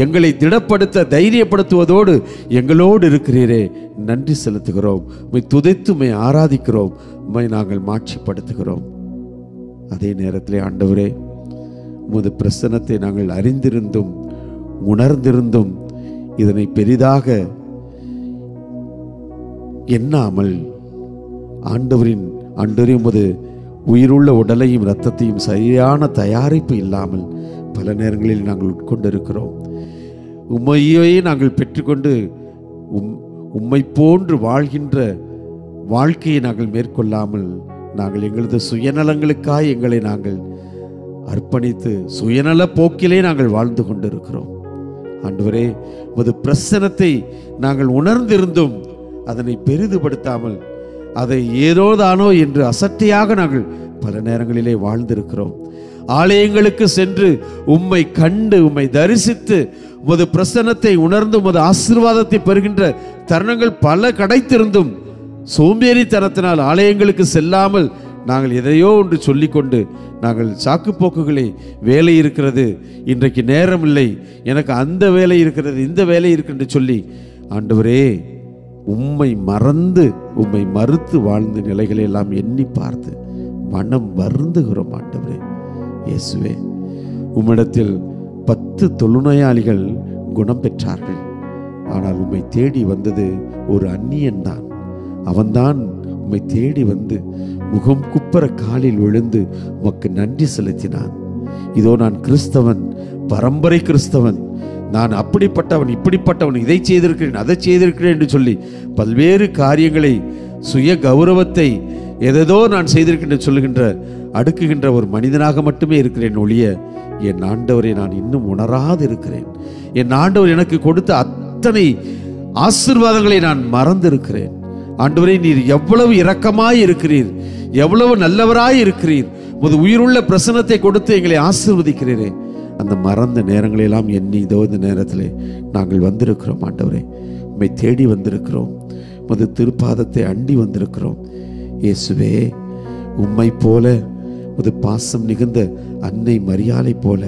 எங்களை திடப்படுத்த தைரியப்படுத்துவதோடு எங்களோடு இருக்கிறீரே, நன்றி செலுத்துகிறோம். உம்மை துதித்து உம்மை ஆராதிக்கிறோம். உம்மை நாங்கள் மாட்சிப்படுத்துகிறோம். அதே நேரத்திலே ஆண்டவரே, உமது பிரசன்னத்தை நாங்கள் அறிந்திருந்தும் உணர்ந்திருந்தும் இதனை பெரிதாக எண்ணாமல் ஆண்டவரே உமது உயிருள்ள உடலையும் இரத்தத்தையும் சரியான தயாரிப்பு இல்லாமல் பல நேரங்களில் நாங்கள் உட்கொண்டிருக்கிறோம். உம்மையே நாங்கள் பெற்றுக்கொண்டு உம்மை போன்று வாழ்கின்ற வாழ்க்கையை நாங்கள் மேற்கொள்ளாமல் நாங்கள் எங்களது சுயநலங்களுக்காக எங்களை நாங்கள் அர்ப்பணித்து சுயநல போக்கிலே நாங்கள் வாழ்ந்து கொண்டிருக்கிறோம். ஆண்டவரே, உமது பிரசன்னத்தை நாங்கள் உணர்ந்திருந்தும் அதனை பெரிதுபடுத்தாமல் அதை ஏதோதானோ என்று அசட்டையாக நாங்கள் பல நேரங்களிலே வாழ்ந்திருக்கிறோம். ஆலயங்களுக்கு சென்று உம்மை கண்டு உம்மை தரிசித்து உமது பிரசன்னத்தை உணர்ந்து உமது ஆசீர்வாதத்தை பெறுகின்ற தருணங்கள் பல கிடைத்திருந்தும் சோம்பேறித்தனத்தினால் ஆலயங்களுக்கு செல்லாமல் நாங்கள் எதையோ ஒன்று சொல்லிக்கொண்டு நாங்கள் சாக்குப்போக்குகளே, வேலை இருக்கிறது, இன்றைக்கு நேரம் இல்லை, எனக்கு அந்த வேலை இருக்கிறது, இந்த வேலை இருக்குன்னு சொல்லி ஆண்டவரே உம்மை மறந்து உம்மை மறுத்து வாழ்ந்த நிலைகளை எல்லாம் எண்ணி பார்த்து மனம் வருந்துகிறோம். ஆண்டவரே இயேசுவே, உம்மிடத்தில் 10 தொழுநோயாளிகள் குணம் பெற்றார்கள். ஆனால் உம்மை தேடி வந்தது ஒரு அந்நியன்தான். அவன்தான் உம்மை தேடி வந்து முகம் குப்பர காலில் விழுந்து உமக்கு நன்றி செலுத்தினான். இதோ நான் கிறிஸ்தவன், பரம்பரை கிறிஸ்தவன், நான் அப்படிப்பட்டவன், இப்படிப்பட்டவன், இதை செய்திருக்கிறேன், அதை செய்திருக்கிறேன் என்று சொல்லி பல்வேறு காரியங்களை, சுய கௌரவத்தை எதோ நான் செய்திருக்கிறேன் சொல்லுகின்ற அடுக்குகின்ற ஒரு மனிதனாக மட்டுமே இருக்கிறேன் ஒழிய என் ஆண்டவரை நான் இன்னும் உணராது இருக்கிறேன். என் ஆண்டவர் எனக்கு கொடுத்த அத்தனை ஆசீர்வாதங்களை நான் மறந்திருக்கிறேன். ஆண்டவரே, நீர் எவ்வளவு இரக்கமாய் இருக்கிறீர், எவ்வளவு நல்லவராய் இருக்கிறீர், உமது உயிருள்ள பிரசன்னத்தை கொடுத்து எங்களை ஆசீர்வதிக்கிறீரே. அந்த மறந்த நேரங்களெல்லாம் எண்ணி இதோ இந்த நேரத்தில் நாங்கள் வந்திருக்கிறோம். ஆண்டவரே, உம்மை தேடி வந்திருக்கிறோம், உமது திருப்பாதத்தை அண்டி வந்திருக்கிறோம். இயேசுவே, உம்மை போல உமது பாசம் மிகுந்த அன்னை மரியாளை போல,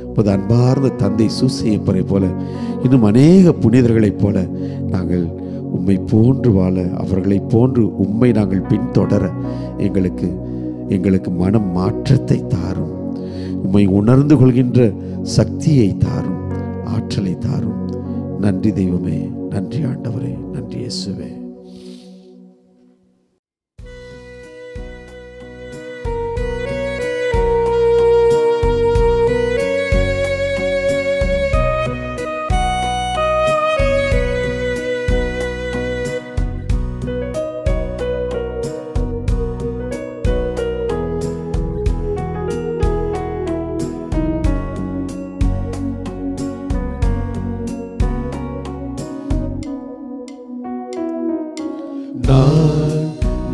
உமது அன்பார்ந்த தந்தை சூசையப்பரை போல, இன்னும் அநேக புனிதர்களைப் போல நாங்கள் உம்மை போன்று வாழ, அவர்களை போன்று உம்மை நாங்கள் பின்தொடர எங்களுக்கு மனம் மாற்றத்தை தாரும். உம்மை உணர்ந்து கொள்கின்ற சக்தியை தாரும், ஆற்றலை தாரும். நன்றி தெய்வமே, நன்றி ஆண்டவரே, நன்றி இயேசுவே.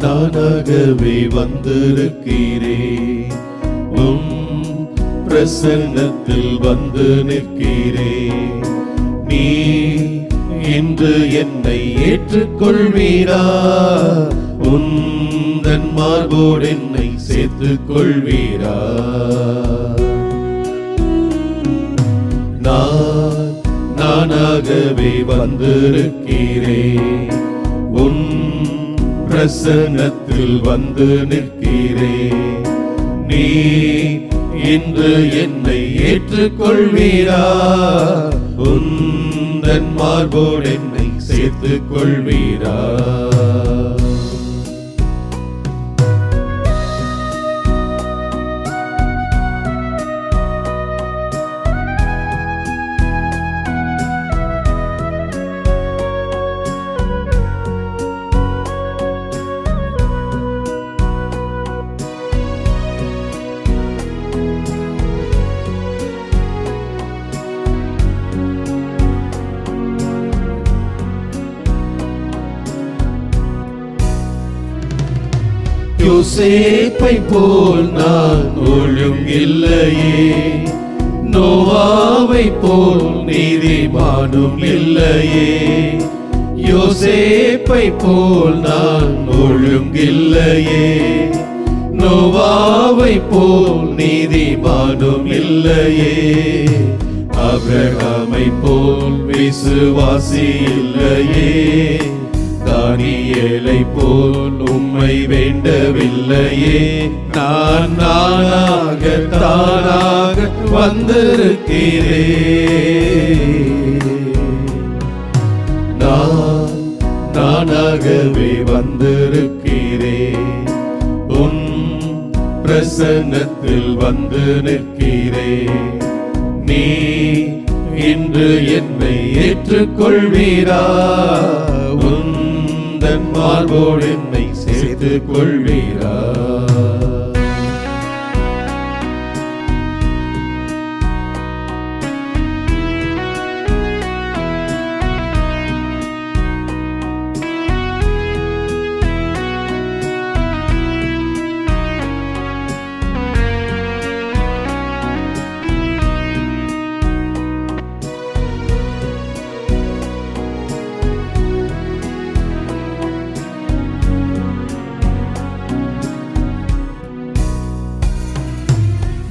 நானாகவே வந்திருக்கிறேன், உம் பிரசன்னத்தில் வந்து நிற்கிறேன். நீ இன்று என்னை ஏற்றுக்கொள்வீரா? உந்தன் மார்போடு என்னை சேர்த்துக் கொள்வீரா? நானாகவே வந்திருக்கிறேன், உன் பிரசன்னத்தில் வந்து நிற்கிறேன். நீ இன்று என்னை ஏற்றுக்கொள்வீரா? உந்தன் மார்போடு என்னை சேர்த்துக் கொள்வீரா? யோசேப்பை போல் நான் ஒழுங்கில்லையே, நோவாவை போல் நீதிமானும் இல்லையே. யோசேப்பை போல் நான் ஒழுங்கில்லையே, நோவாவை போல் நீதிமானும் இல்லையே. ஆபிரகாமை போல் விசுவாசி இல்லையே, தானியேலை போல் உம்மை வேண்டவில்லையே. நான் நானாக தானாக வந்திருக்கிறேன், நானாகவே வந்திருக்கிறேன். உன் பிரசன்னத்தில் வந்து நிற்கிறேன். நீ இன்று என்னை ஏற்றுக்கொள்வீரா? உந்தன் மார்போடு என்னை சேர்த்துக் கொள்வீரா?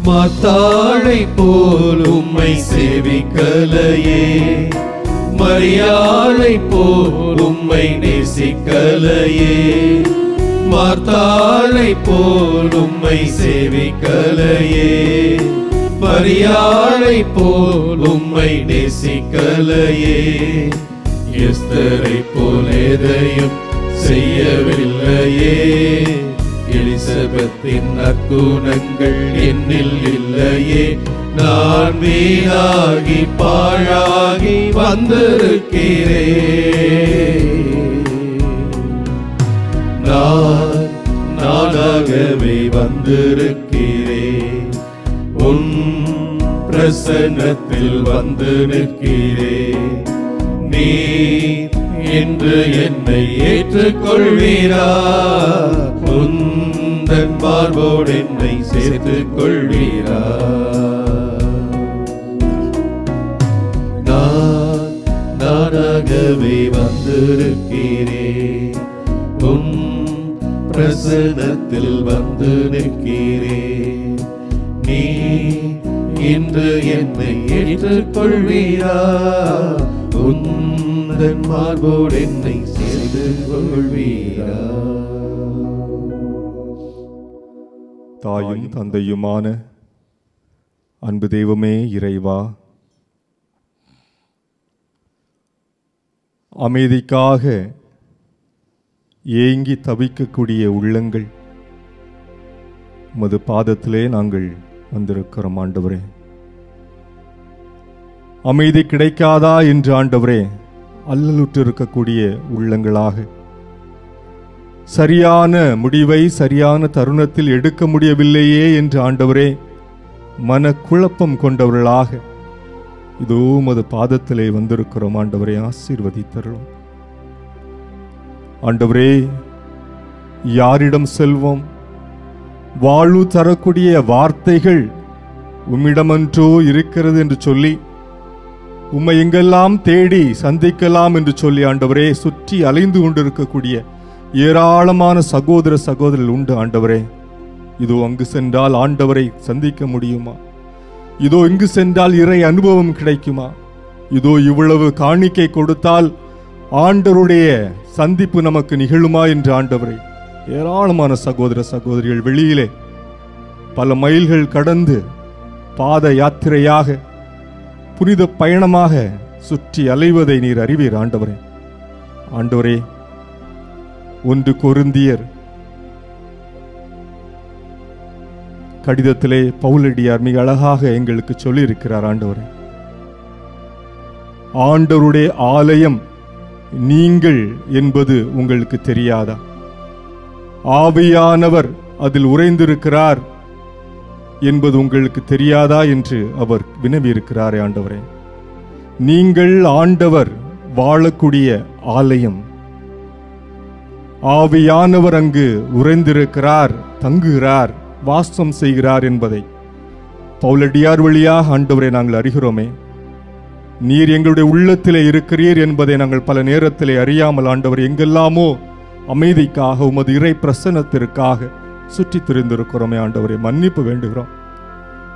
மாத்தாளை போல் உம்மை சேவிக்கலையே, மரியாளை போல் உம்மை நேசிக்கலையே. மாத்தாளை போல் உம்மை சேவிக்கலையே, மரியாளை போல் உம்மை நேசிக்கலையே. எஸ்தரை போல் எதையும் செய்யவில்லையே, எலிசபெத்தின் நற்குணங்கள் என்னில் இல்லையே. நான் வீணாகி பாழாகி வந்திருக்கிறேன், நானாகவே வந்திருக்கிறேன். உன் பிரசன்னத்தில் வந்து நிற்கிறேன். நீ இன்று என்னை ஏற்றுக்கொள்வீரா? உந்தன் மார்போடு என்னை சேர்த்துக் கொள்வீரா? நானாகவே வந்திருக்கிறேன், உன் பிரசன்னத்தில் வந்து நிற்கிறேன். நீ இன்று என்னை ஏற்றுக்கொள்வீரா? உந்தன் மார்போடு என்னை சேர்த்துக் கொள்வீரா? தாயும் தந்தையுமான அன்பு தெய்வமே இறைவா, அமைதிக்காக ஏங்கி தவிக்கக்கூடிய உள்ளங்கள் உமது பாதத்திலே நாங்கள் வந்திருக்கிறோம் ஆண்டவரே. அமைதி கிடைக்காதா என்று ஆண்டவரே அல்லலுற்று இருக்கக்கூடிய உள்ளங்களாக, சரியான முடிவை சரியான தருணத்தில் எடுக்க முடியவில்லையே என்று ஆண்டவரே மனக்குழப்பம் கொண்டவர்களாக இதோ உமது பாதத்திலே வந்திருக்கிறோம் ஆண்டவரே. ஆசீர்வதித்தருளும் ஆண்டவரே. யாரிடம் செல்வோம்? வாழ்வு தரக்கூடிய வார்த்தைகள் உம்மிடமன்றோ இருக்கிறது என்று சொல்லி, உம்மை எங்கெல்லாம் தேடி சந்திக்கலாம் என்று சொல்லி ஆண்டவரே சுற்றி அலைந்து கொண்டிருக்கக்கூடிய ஏராளமான சகோதர சகோதரர்கள் உண்டு ஆண்டவரே. இதோ அங்கு சென்றால் ஆண்டவரை சந்திக்க முடியுமா? இதோ இங்கு சென்றால் இறை அனுபவம் கிடைக்குமா? இதோ இவ்வளவு காணிக்கை கொடுத்தால் ஆண்டவருடைய சந்திப்பு நமக்கு நிகழுமா என்று ஆண்டவரே ஏராளமான சகோதர சகோதரிகள் வெளியிலே பல மைல்கள் கடந்து பாத யாத்திரையாக புனித பயணமாக சுற்றி அலைவதை நீர் அறிவீர் ஆண்டவரே. ஆண்டவரே, 1 கொரிந்தியர் கடிதத்திலே பவுலடியார் மிக அழகாக எங்களுக்கு சொல்லி இருக்கிறார் ஆண்டவரே. ஆண்டவருடைய ஆலயம் நீங்கள் என்பது உங்களுக்கு தெரியாதா? ஆவியானவர் அதில் உறைந்திருக்கிறார் என்பது உங்களுக்கு தெரியாதா என்று அவர் வினவியிருக்கிறாரே ஆண்டவரே. நீங்கள் ஆண்டவர் வாழக்கூடிய ஆலயம், ஆவியானவர் அங்கு உறைந்திருக்கிறார், தங்குகிறார், வாசம் செய்கிறார் என்பதை பவுலடியார் வழியாக ஆண்டவரை நாங்கள் அறிகிறோமே. நீர் எங்களுடைய உள்ளத்திலே இருக்கிறீர் என்பதை நாங்கள் பல நேரத்திலே அறியாமல் ஆண்டவர் எங்கெல்லாமோ அமைதிக்காக உமது இறை பிரசன்னத்திற்காக சுற்றி திரிந்திருக்கிறோமே ஆண்டவரை மன்னிப்பு வேண்டுகிறோம்.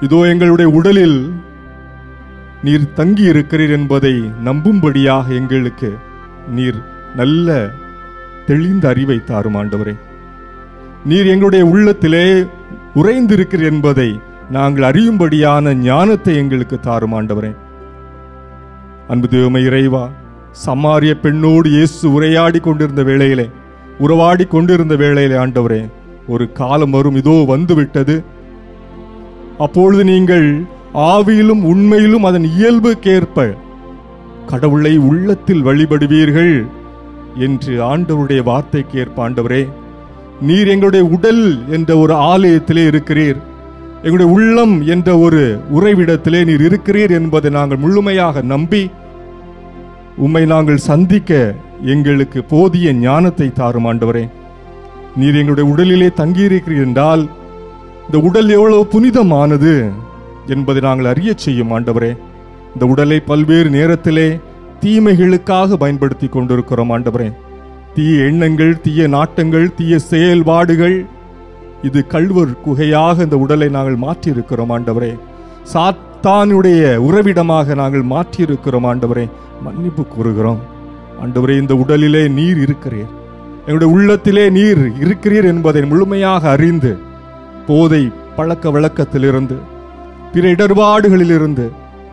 இதோ எங்களுடைய உடலில் நீர் தங்கி இருக்கிறீர் என்பதை நம்பும்படியாக எங்களுக்கு நீர் நல்ல தெளிந்த அறிவை தாரும் ஆண்டவரே. நீர் எங்களுடைய உள்ளத்திலே உறைந்திருக்கிறீர் என்பதை நாங்கள் அறியும்படியான ஞானத்தை எங்களுக்கு தாரும் ஆண்டவரே. அன்பு தெய்வமே இறைவா, சமாரிய பெண்ணோடு இயேசு உரையாடி கொண்டிருந்த வேளையிலே, உறவாடி கொண்டிருந்த வேளையிலே ஆண்டவரே, ஒரு காலம் வரும், இதோ வந்துவிட்டது, அப்பொழுது நீங்கள் ஆவியிலும் உண்மையிலும் அதன் இயல்புக்கேற்ப கடவுளை உள்ளத்தில் வழிபடுவீர்கள் என்று ஆண்டவருடைய வார்த்தைக்கு ஏற்ப ஆண்டவரே, நீர் எங்களுடைய உடல் என்ற ஒரு ஆலயத்திலே இருக்கிறீர், எங்களுடைய உள்ளம் என்ற ஒரு உறைவிடத்திலே நீர் இருக்கிறீர் என்பதை நாங்கள் முழுமையாக நம்பி உம்மை நாங்கள் சந்திக்க எங்களுக்கு போதிய ஞானத்தை தாரும் ஆண்டவரே. நீர் எங்களுடைய உடலிலே தங்கியிருக்கிறீர் என்றால் இந்த உடல் எவ்வளவு புனிதமானது என்பதை நாங்கள் அறிய செய்யும் ஆண்டவரே. இந்த உடலை பல்வேறு நேரத்திலே தீமைகளுக்காக பயன்படுத்தி கொண்டிருக்கிறோம் ஆண்டவரே. தீய எண்ணங்கள், தீய நாட்டங்கள், தீய செயல்பாடுகள், இது கள்வர் குகையாக இந்த உடலை நாங்கள் மாற்றியிருக்கிறோம் ஆண்டவரே. சாத்தானுடைய உறவிடமாக நாங்கள் மாற்றியிருக்கிறோம் ஆண்டவரே. மன்னிப்பு கூறுகிறோம் ஆண்டவரே. இந்த உடலிலே நீர் இருக்கிறீர், எங்களுடைய உள்ளத்திலே நீர் இருக்கிறீர் என்பதை முழுமையாக அறிந்து போதை பழக்க வழக்கத்திலிருந்து பிற இடர்பாடுகளிலிருந்து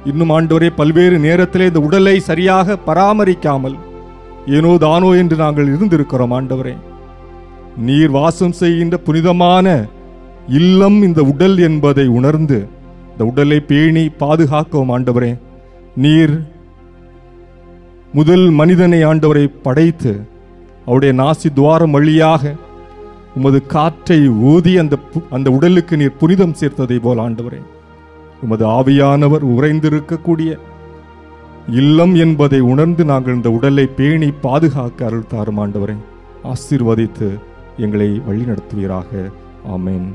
இன்னும் ஆண்டவரே பல்வேறு நேரத்திலே இந்த உடலை சரியாக பராமரிக்காமல் ஏனோ தானோ என்று நாங்கள் இருந்திருக்கிறோம் ஆண்டவரே. நீர் வாசம் செய்கின்ற புனிதமான இல்லம் இந்த உடல் என்பதை உணர்ந்து இந்த உடலை பேணி பாதுகாக்கவும் ஆண்டவரே. நீர் முதல் மனிதனை ஆண்டவரை படைத்து அவருடைய நாசி துவாரம் வழியாக உமது காற்றை ஊதி அந்த உடலுக்கு நீர் புனிதம் சேர்த்ததை போல் ஆண்டவரே, உமது ஆவியானவர் உறைந்திருக்கக்கூடிய இல்லம் என்பதை உணர்ந்து நாங்கள் இந்த உடலை பேணி பாதுகாக்க அருள் தாரும் ஆண்டவரே. ஆசீர்வதித்து எங்களை வழிநடத்துவீராக. ஆமென்.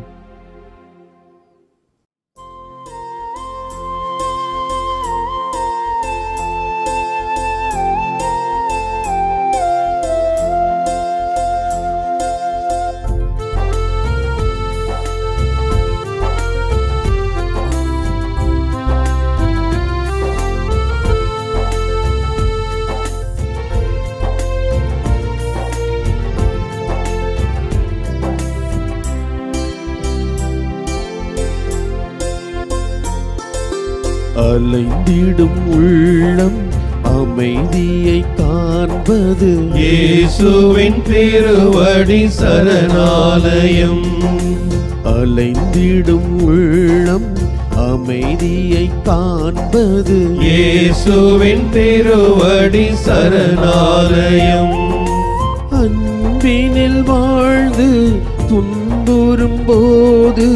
அலைந்திடும் உள்ளம் அமைதியை காண்பது இயேசுவின் திருவடி சரணாலயம். அலைந்திடும் உள்ளம் அமைதியை காண்பது இயேசுவின் திருவடி சரணாலயம். அன்பினில் வாழ்ந்து துன்புறும் போது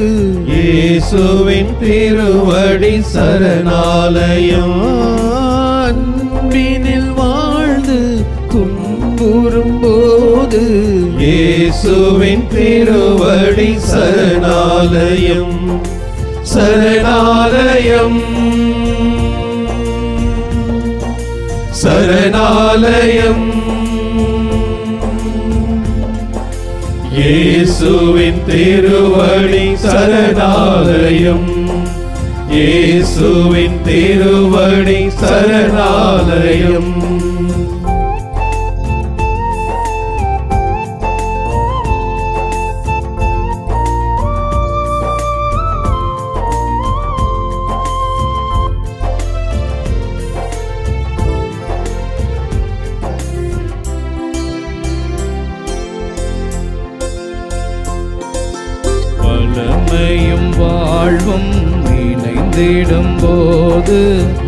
இயேசுவின் திருவடி சரணாலயம். அன்பினில் வாழ்ந்து துன்புறும் போது இயேசுவின் திருவடி சரணாலயம். சரணாலயம் சரணாலயம். இயேசுவின் திருவடி சரணாலயம். இயேசுவின் திருவடி சரணாலயம். வளமையும் வாழ்வும் இணைந்திடும் போது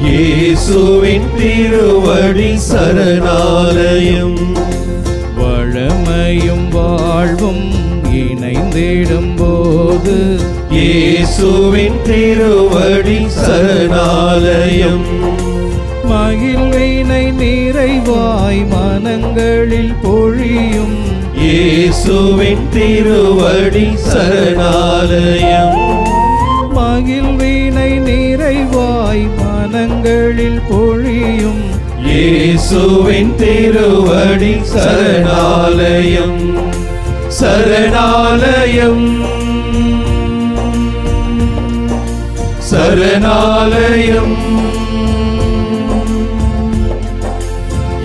இயேசுவின் திருவடி சரணாலயம். வளமையும் வாழ்வும் இணைந்திடும் போது இயேசுவின் திருவடி சரணாலயம். மகிழ்வினை நிறைவாய் மனங்களில் பொழியும் இயேசுவின் திருவடி சரணாலயம். மகிழ்வினை நிறைவாய் மனங்களில் பொழியும் இயேசுவின் திருவடி சரணாலயம். சரணாலயம் சரணாலயம்.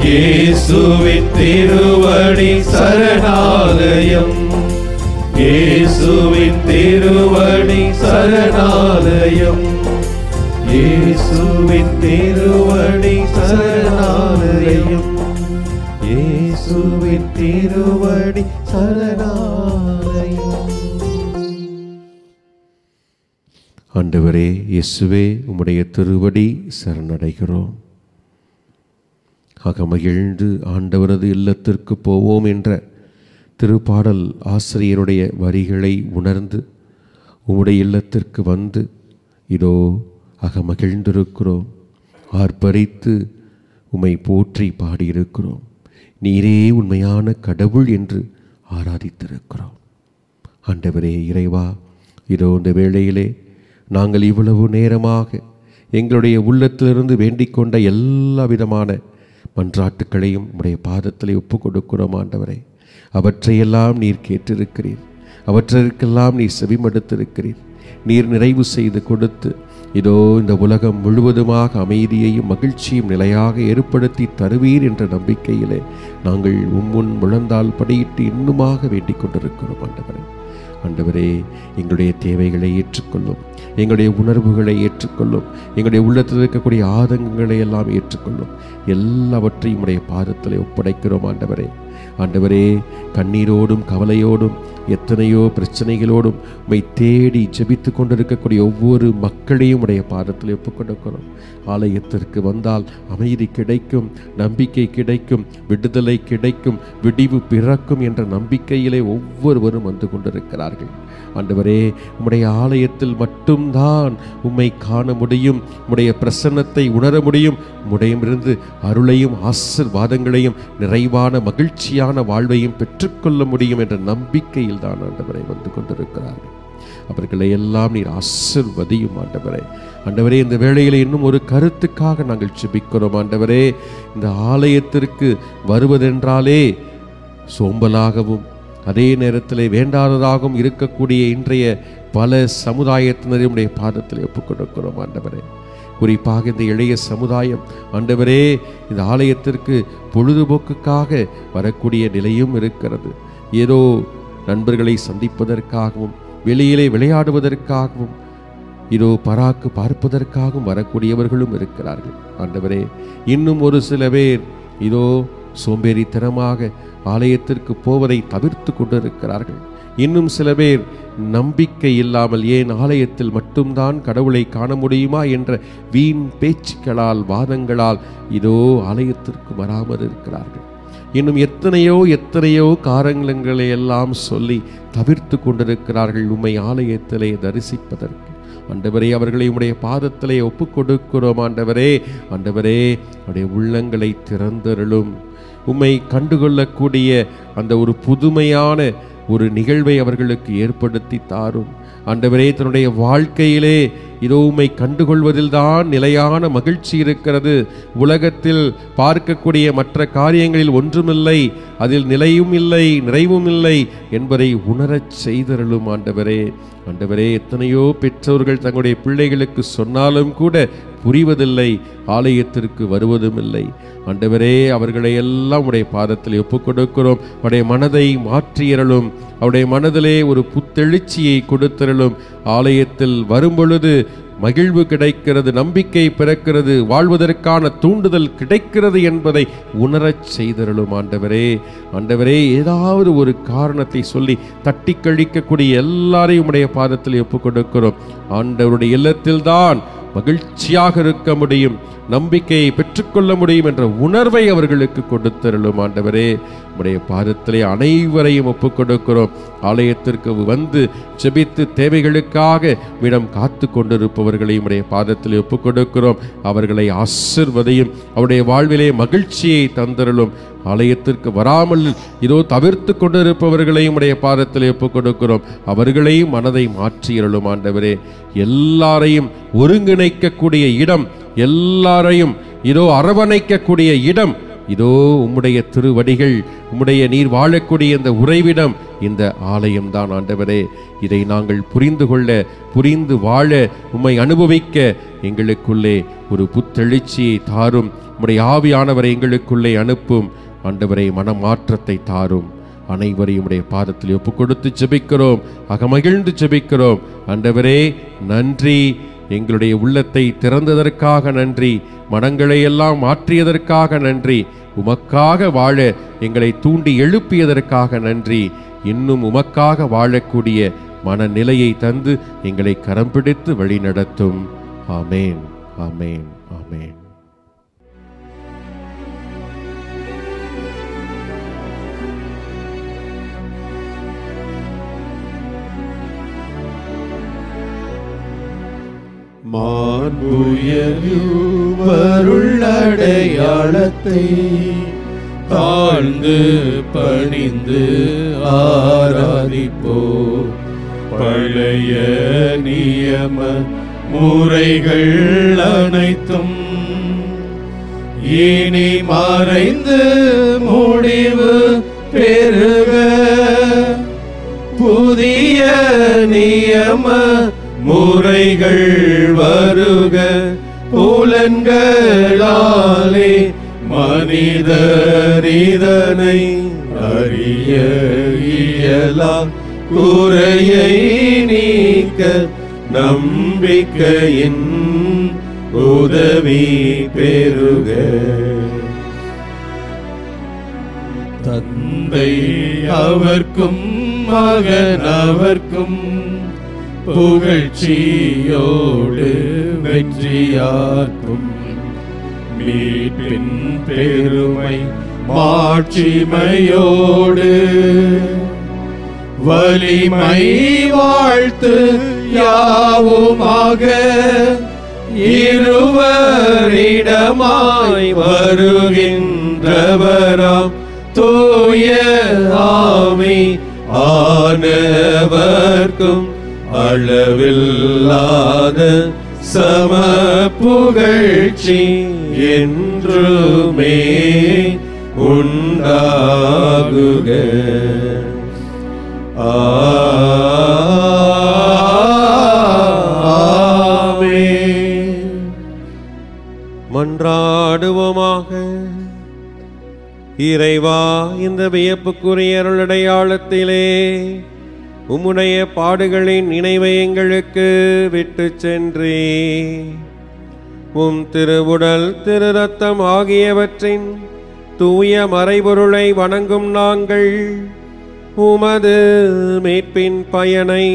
இயேசுவின் திருவடி சரணாலயம். இயேசுவின் திருவடி சரணாலயம். இயேசுவின் திருவடி சரணாலயம். இயேசுவின் திருவடி சரணாலயம். ஆண்டவரே இயேசுவே, உம்முடைய திருவடி சரணடைகிறோம். அகமகிழ்ந்து ஆண்டவரது இல்லத்திற்கு போவோம் என்ற திருப்பாடல் ஆசிரியருடைய வரிகளை உணர்ந்து உம்முடைய இல்லத்திற்கு வந்து இதோ அகமகிழ்ந்திருக்கிறோம். ஆர்ப்பரித்து உம்மை போற்றி பாடியிருக்கிறோம். நீரே உண்மையான கடவுள் என்று ஆராதித்திருக்கிறோம். ஆண்டவரே இறைவா, இதோ இந்த வேளையிலே நாங்கள் இவ்வளவு நேரமாக எங்களுடைய உள்ளத்திலிருந்து வேண்டிக் கொண்ட எல்லா விதமான மன்றாட்டுக்களையும் உம்முடைய பாதத்திலே ஒப்பு கொடுக்கிறோம். ஆண்டவரே, அவற்றையெல்லாம் நீர் கேட்டிருக்கிறீர். அவற்றிற்கெல்லாம் நீர் செவிமடுத்திருக்கிறீர். நீர் நிறைவு செய்து கொடுத்து இதோ இந்த உலகம் முழுவதுமாக அமைதியையும் மகிழ்ச்சியும் நிலையாக ஏற்படுத்தி தருவீர் என்ற நம்பிக்கையிலே நாங்கள் உம்முன் முழந்தால் படியிட்டு இன்னுமாக வேண்டிக் கொண்டிருக்கிறோம். ஆண்டவரே, ஆண்டவரே, எங்களுடைய தேவைகளை ஏற்றுக்கொள்ளும், எங்களுடைய உணர்வுகளை ஏற்றுக்கொள்ளும், எங்களுடைய உள்ளத்தில் இருக்கக்கூடிய ஆதங்கங்களை எல்லாம் ஏற்றுக்கொள்ளும். எல்லாவற்றையும் உடைய பாதத்தில் ஒப்படைக்கிறோம். ஆண்டவரே, ஆண்டவரே, கண்ணீரோடும் கவலையோடும் எத்தனையோ பிரச்சனைகளோடும் உம்மை தேடி ஜெபித்து கொண்டிருக்கக்கூடிய ஒவ்வொரு மக்களையும் உடைய பாதத்தில் ஒப்புக்கொண்டிருக்கிறோம். ஆலயத்திற்கு வந்தால் அமைதி கிடைக்கும், நம்பிக்கை கிடைக்கும், விடுதலை கிடைக்கும், விடிவு பிறக்கும் என்ற நம்பிக்கையிலே ஒவ்வொருவரும் வந்து கொண்டிருக்கிறார்கள். ஆண்டவரே, உம்முடைய ஆலயத்தில் மட்டும்தான் உம்மை காண முடியும், உம்முடைய பிரசன்னத்தை உணர முடியும், உம்முடையிலிருந்து அருளையும் ஆசீர்வாதங்களையும் நிறைவான மகிழ்ச்சியான வாழ்வையும் பெற்றுக்கொள்ள முடியும் என்ற நம்பிக்கையில் தான் ஆண்டவரை வந்து கொண்டிருக்கிறார்கள். அவர்களை எல்லாம் நீர் ஆசீர்வதியும். ஆண்டவரே, ஆண்டவரே, இந்த வேளையில் இன்னும் ஒரு கருத்துக்காக நாங்கள் ஜெபிக்கிறோம். ஆண்டவரே, இந்த ஆலயத்திற்கு வருவதென்றாலே சோம்பலாகவும் அதே நேரத்தில் வேண்டாததாகவும் இருக்கக்கூடிய இன்றைய பல சமுதாயத்தினருடைய பாதத்தில் ஒப்புக்கொடுக்கிறோம். ஆண்டவரே, குறிப்பாக இந்த இளைய சமுதாயம் ஆண்டவரே இந்த ஆலயத்திற்கு பொழுதுபோக்குக்காக வரக்கூடிய நிலையும் இருக்கிறது. ஏதோ நண்பர்களை சந்திப்பதற்காகவும் வெளியிலே விளையாடுவதற்காகவும் இதோ பராக்கு பார்ப்பதற்காகவும் வரக்கூடியவர்களும் இருக்கிறார்கள். ஆண்டவரே, இன்னும் ஒரு சில பேர் இதோ சோம்பேறித்தனமாக ஆலயத்திற்கு போவதை தவிர்த்து கொண்டிருக்கிறார்கள். இன்னும் சில பேர் நம்பிக்கை இல்லாமல் ஏன் ஆலயத்தில் மட்டும்தான் கடவுளை காண முடியுமா என்ற வீண் பேச்சுக்களால் வாதங்களால் இதோ ஆலயத்திற்கு வராமல் இருக்கிறார்கள். இன்னும் எத்தனையோ காரணங்களை எல்லாம் சொல்லி தவிர்த்து கொண்டிருக்கிறார்கள் உம்மை ஆலயத்திலே தரிசிப்பதற்கு. ஆண்டவரே, அவர்களை உம்முடைய பாதத்திலே ஒப்பு கொடுக்கிறோம். ஆண்டவரே, ஆண்டவரே, அவருடைய உள்ளங்களை திறந்தருளும். உம்மை கண்டுகொள்ளக்கூடிய அந்த ஒரு புதுமையான ஒரு நிகழ்வை அவர்களுக்கு ஏற்படுத்தி தாரும். ஆண்டவரே, தன்னுடைய வாழ்க்கையிலே இதோ உம்மை கண்டுகொள்வதில்தான் நிலையான மகிழ்ச்சி இருக்கிறது. உலகத்தில் பார்க்கக்கூடிய மற்ற காரியங்களில் ஒன்றுமில்லை, அதில் நிலையும் இல்லை, நிறைவும் இல்லை என்பதை உணரச் செய்தருளும். ஆண்டவரே, ஆண்டவரே, எத்தனையோ பெற்றோர்கள் தங்களுடைய பிள்ளைகளுக்கு சொன்னாலும் கூட புரிவதில்லை, ஆலயத்திற்கு வருவதும் இல்லை. ஆண்டவரே, அவர்களை எல்லாம் உடைய பாதத்தில் ஒப்புக் கொடுக்கிறோம். அவருடைய மனதை மாற்றியறலும், அவருடைய மனதிலே ஒரு புத்தெழுச்சியை கொடுத்தரலும். ஆலயத்தில் வரும்பொழுது மகிழ்வு கிடைக்கிறது, நம்பிக்கை பிறக்கிறது, வாழ்வதற்கான தூண்டுதல் கிடைக்கிறது என்பதை உணரச் செய்தருளும். ஆண்டவரே, ஆண்டவரே, ஏதாவது ஒரு காரணத்தை சொல்லி தட்டி கழிக்கக்கூடிய எல்லாரையும் உடைய பாதத்தில் ஒப்புக் கொடுக்கிறோம். ஆண்டவருடைய இல்லத்தில்தான் மகிழ்ச்சியாக இருக்க முடியும், நம்பிக்கையை பெற்றுக்கொள்ள முடியும் என்ற உணர்வை அவர்களுக்கு கொடுத்தருளும். ஆண்டவரே, உடைய பாதத்திலே அனைவரையும் ஒப்புக் கொடுக்கிறோம். ஆலயத்திற்கு வந்து ஜெபித்து தேவைகளுக்காக விடம் காத்து கொண்டிருப்பவர்களையும் உடைய பாதத்திலே ஒப்புக் கொடுக்கிறோம். அவர்களை ஆசீர்வதியும், அவருடைய வாழ்விலே மகிழ்ச்சியை தந்தருளும். ஆலயத்திற்கு வராமல் இதோ தவிர்த்து கொண்டிருப்பவர்களையும் உடைய பாதத்திலே ஒப்புக் கொடுக்கிறோம். அவர்களையும் மனதை மாற்றியருளும். ஆண்டவரே, எல்லாரையும் ஒருங்கிணைக்கக்கூடிய இடம், எல்லாரையும் இதோ அரவணைக்கக்கூடிய இடம், இதோ உம்முடைய திருவடிகள், உம்முடைய நீர் வாழக்கூடிய இந்த உறைவிடம் இந்த ஆலயம்தான். ஆண்டவரே, இதை நாங்கள் புரிந்து கொள்ள, புரிந்து வாழ, உம்மை அனுபவிக்க எங்களுக்குள்ளே ஒரு புத்தெழுச்சியை தாரும். உம்முடைய ஆவியானவரை எங்களுக்குள்ளே அனுப்பும். ஆண்டவரை, மனமாற்றத்தை தாரும். அனைவரையும் உடைய பாதத்தில் ஒப்புக் கொடுத்து ஜெபிக்கிறோம், அகமகிழ்ந்து ஜெபிக்கிறோம். ஆண்டவரே, நன்றி. எங்களுடைய உள்ளத்தை திறந்ததற்காக நன்றி, மனங்களை எல்லாம் மாற்றியதற்காக நன்றி, உமக்காக வாழ எங்களை தூண்டி எழுப்பியதற்காக நன்றி. இன்னும் உமக்காக வாழக்கூடிய மனநிலையை தந்து எங்களை கரம் பிடித்து வழி நடத்தும். ஆமேன், ஆமேன், ஆமேன். மாண்புயருள்ளடையாளத்தை தாழ்ந்து பணிந்து ஆராதிப்போ. பழைய நியம முறைகள் அனைத்தும் இனி மறைந்து முடிவு பெறுக. புதிய நியம முறைகள் வருக. புலன்களாலே மனிதர் இதனை அறிய இயலா. குறையை நீக்க நம்பிக்கையின் உதவி பெறுக. தந்தை அவர்க்கும் மகன் அவர்க்கும் புகழ்ச்சியோடு வெற்றியாக்கும். மீட்பின் பெருமை மாட்சிமையோடு வலிமை வாழ்த்து யாவுமாக. இருவரிடமாய் வருகின்றவராம் தூய ஆவி ஆனவர்க்கும் அளவில்லாத சம புகழ்ச்சி என்றுமே உண்டாகுக. ஆமென். மன்றாடுவோமாக. இறைவா, இந்த வியப்புக்குரிய அருளடையாளத்திலே உம்முடைய பாடுகளின் நினைவை எங்களுக்கு விட்டு சென்றே. உம் திருவுடல் திரு ரத்தம் ஆகியவற்றின் தூய மறைபொருளை வணங்கும் நாங்கள் உமது மீட்பின் பயனை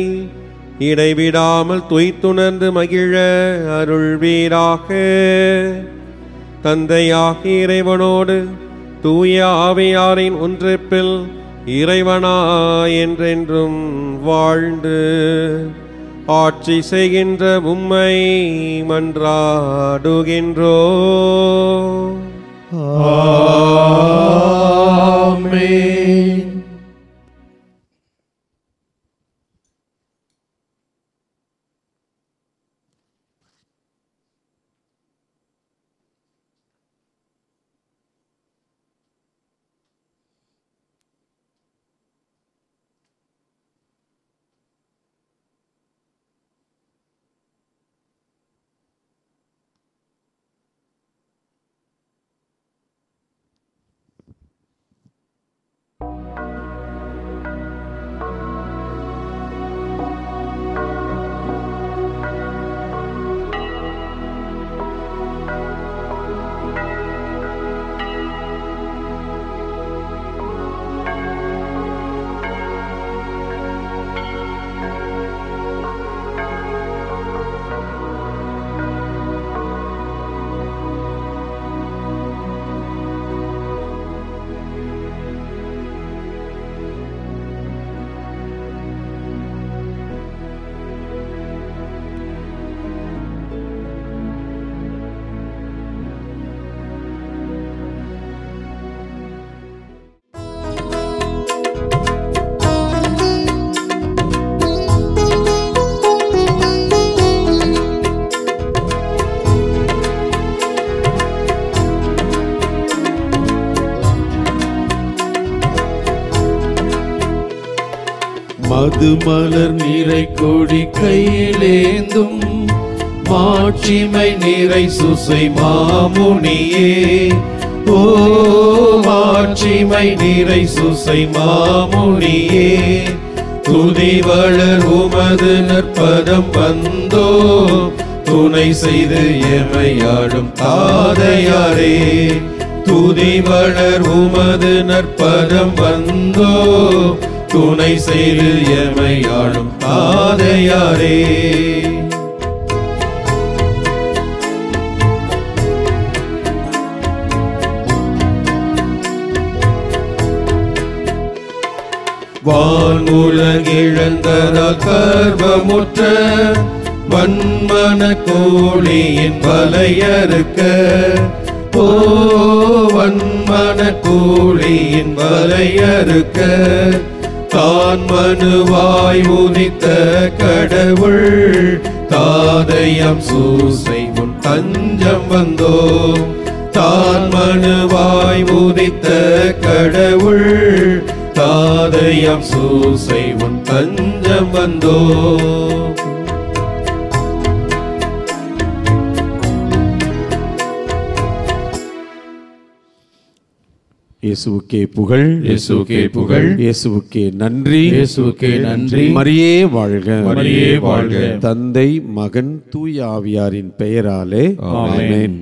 இடைவிடாமல் துய்த்துணர்ந்து மகிழ அருள்வீராக. தந்தையாகிய இறைவனோடு தூய ஆவியாரின் ஒன்றிப்பில் இறைவனா என்றென்றும் வாழ்ந்து ஆட்சி செய்கின்ற உம்மை மன்றாடுகின்றோ. ஆமென். மதுமலர் நீரை கொடி கையிலேந்தும் மாட்சிமை நீரை சுசை மாமுனியே. ஓ மாட்சிமை நீரை சுசை மாமுனியே, துதி வளர் உமது நற்பதம் வந்தோ. துணை செய்து எமையாடும் தாதையாரே, துதி வளர் உமது நற்பதம் வந்தோ. துணை செய்து எமையாளும் தாதையாரே. வான்முலகிழந்ததால் கர்வமுற்ற வன்மன கோழியின் வலையறுக்க, ஓ வன்மன கோழியின் வலையறுக்க, தான் மனுவாய் உதித்த கடவுள் தாதையம் சூசை முன் தஞ்சம் வந்தோம். தான் மனுவாய் உதித்த கடவுள் தாதையம் சூசை முன் தஞ்சம் வந்தோம். இயேசுவுக்கே புகழ், இயேசுவுக்கே புகழ், இயேசுவுக்கே நன்றி, இயேசுவுக்கே நன்றி. மரியே வாழ்க, மரியே வாழ்க. தந்தை மகன் தூய ஆவியாரின் பெயராலே ஆமென்.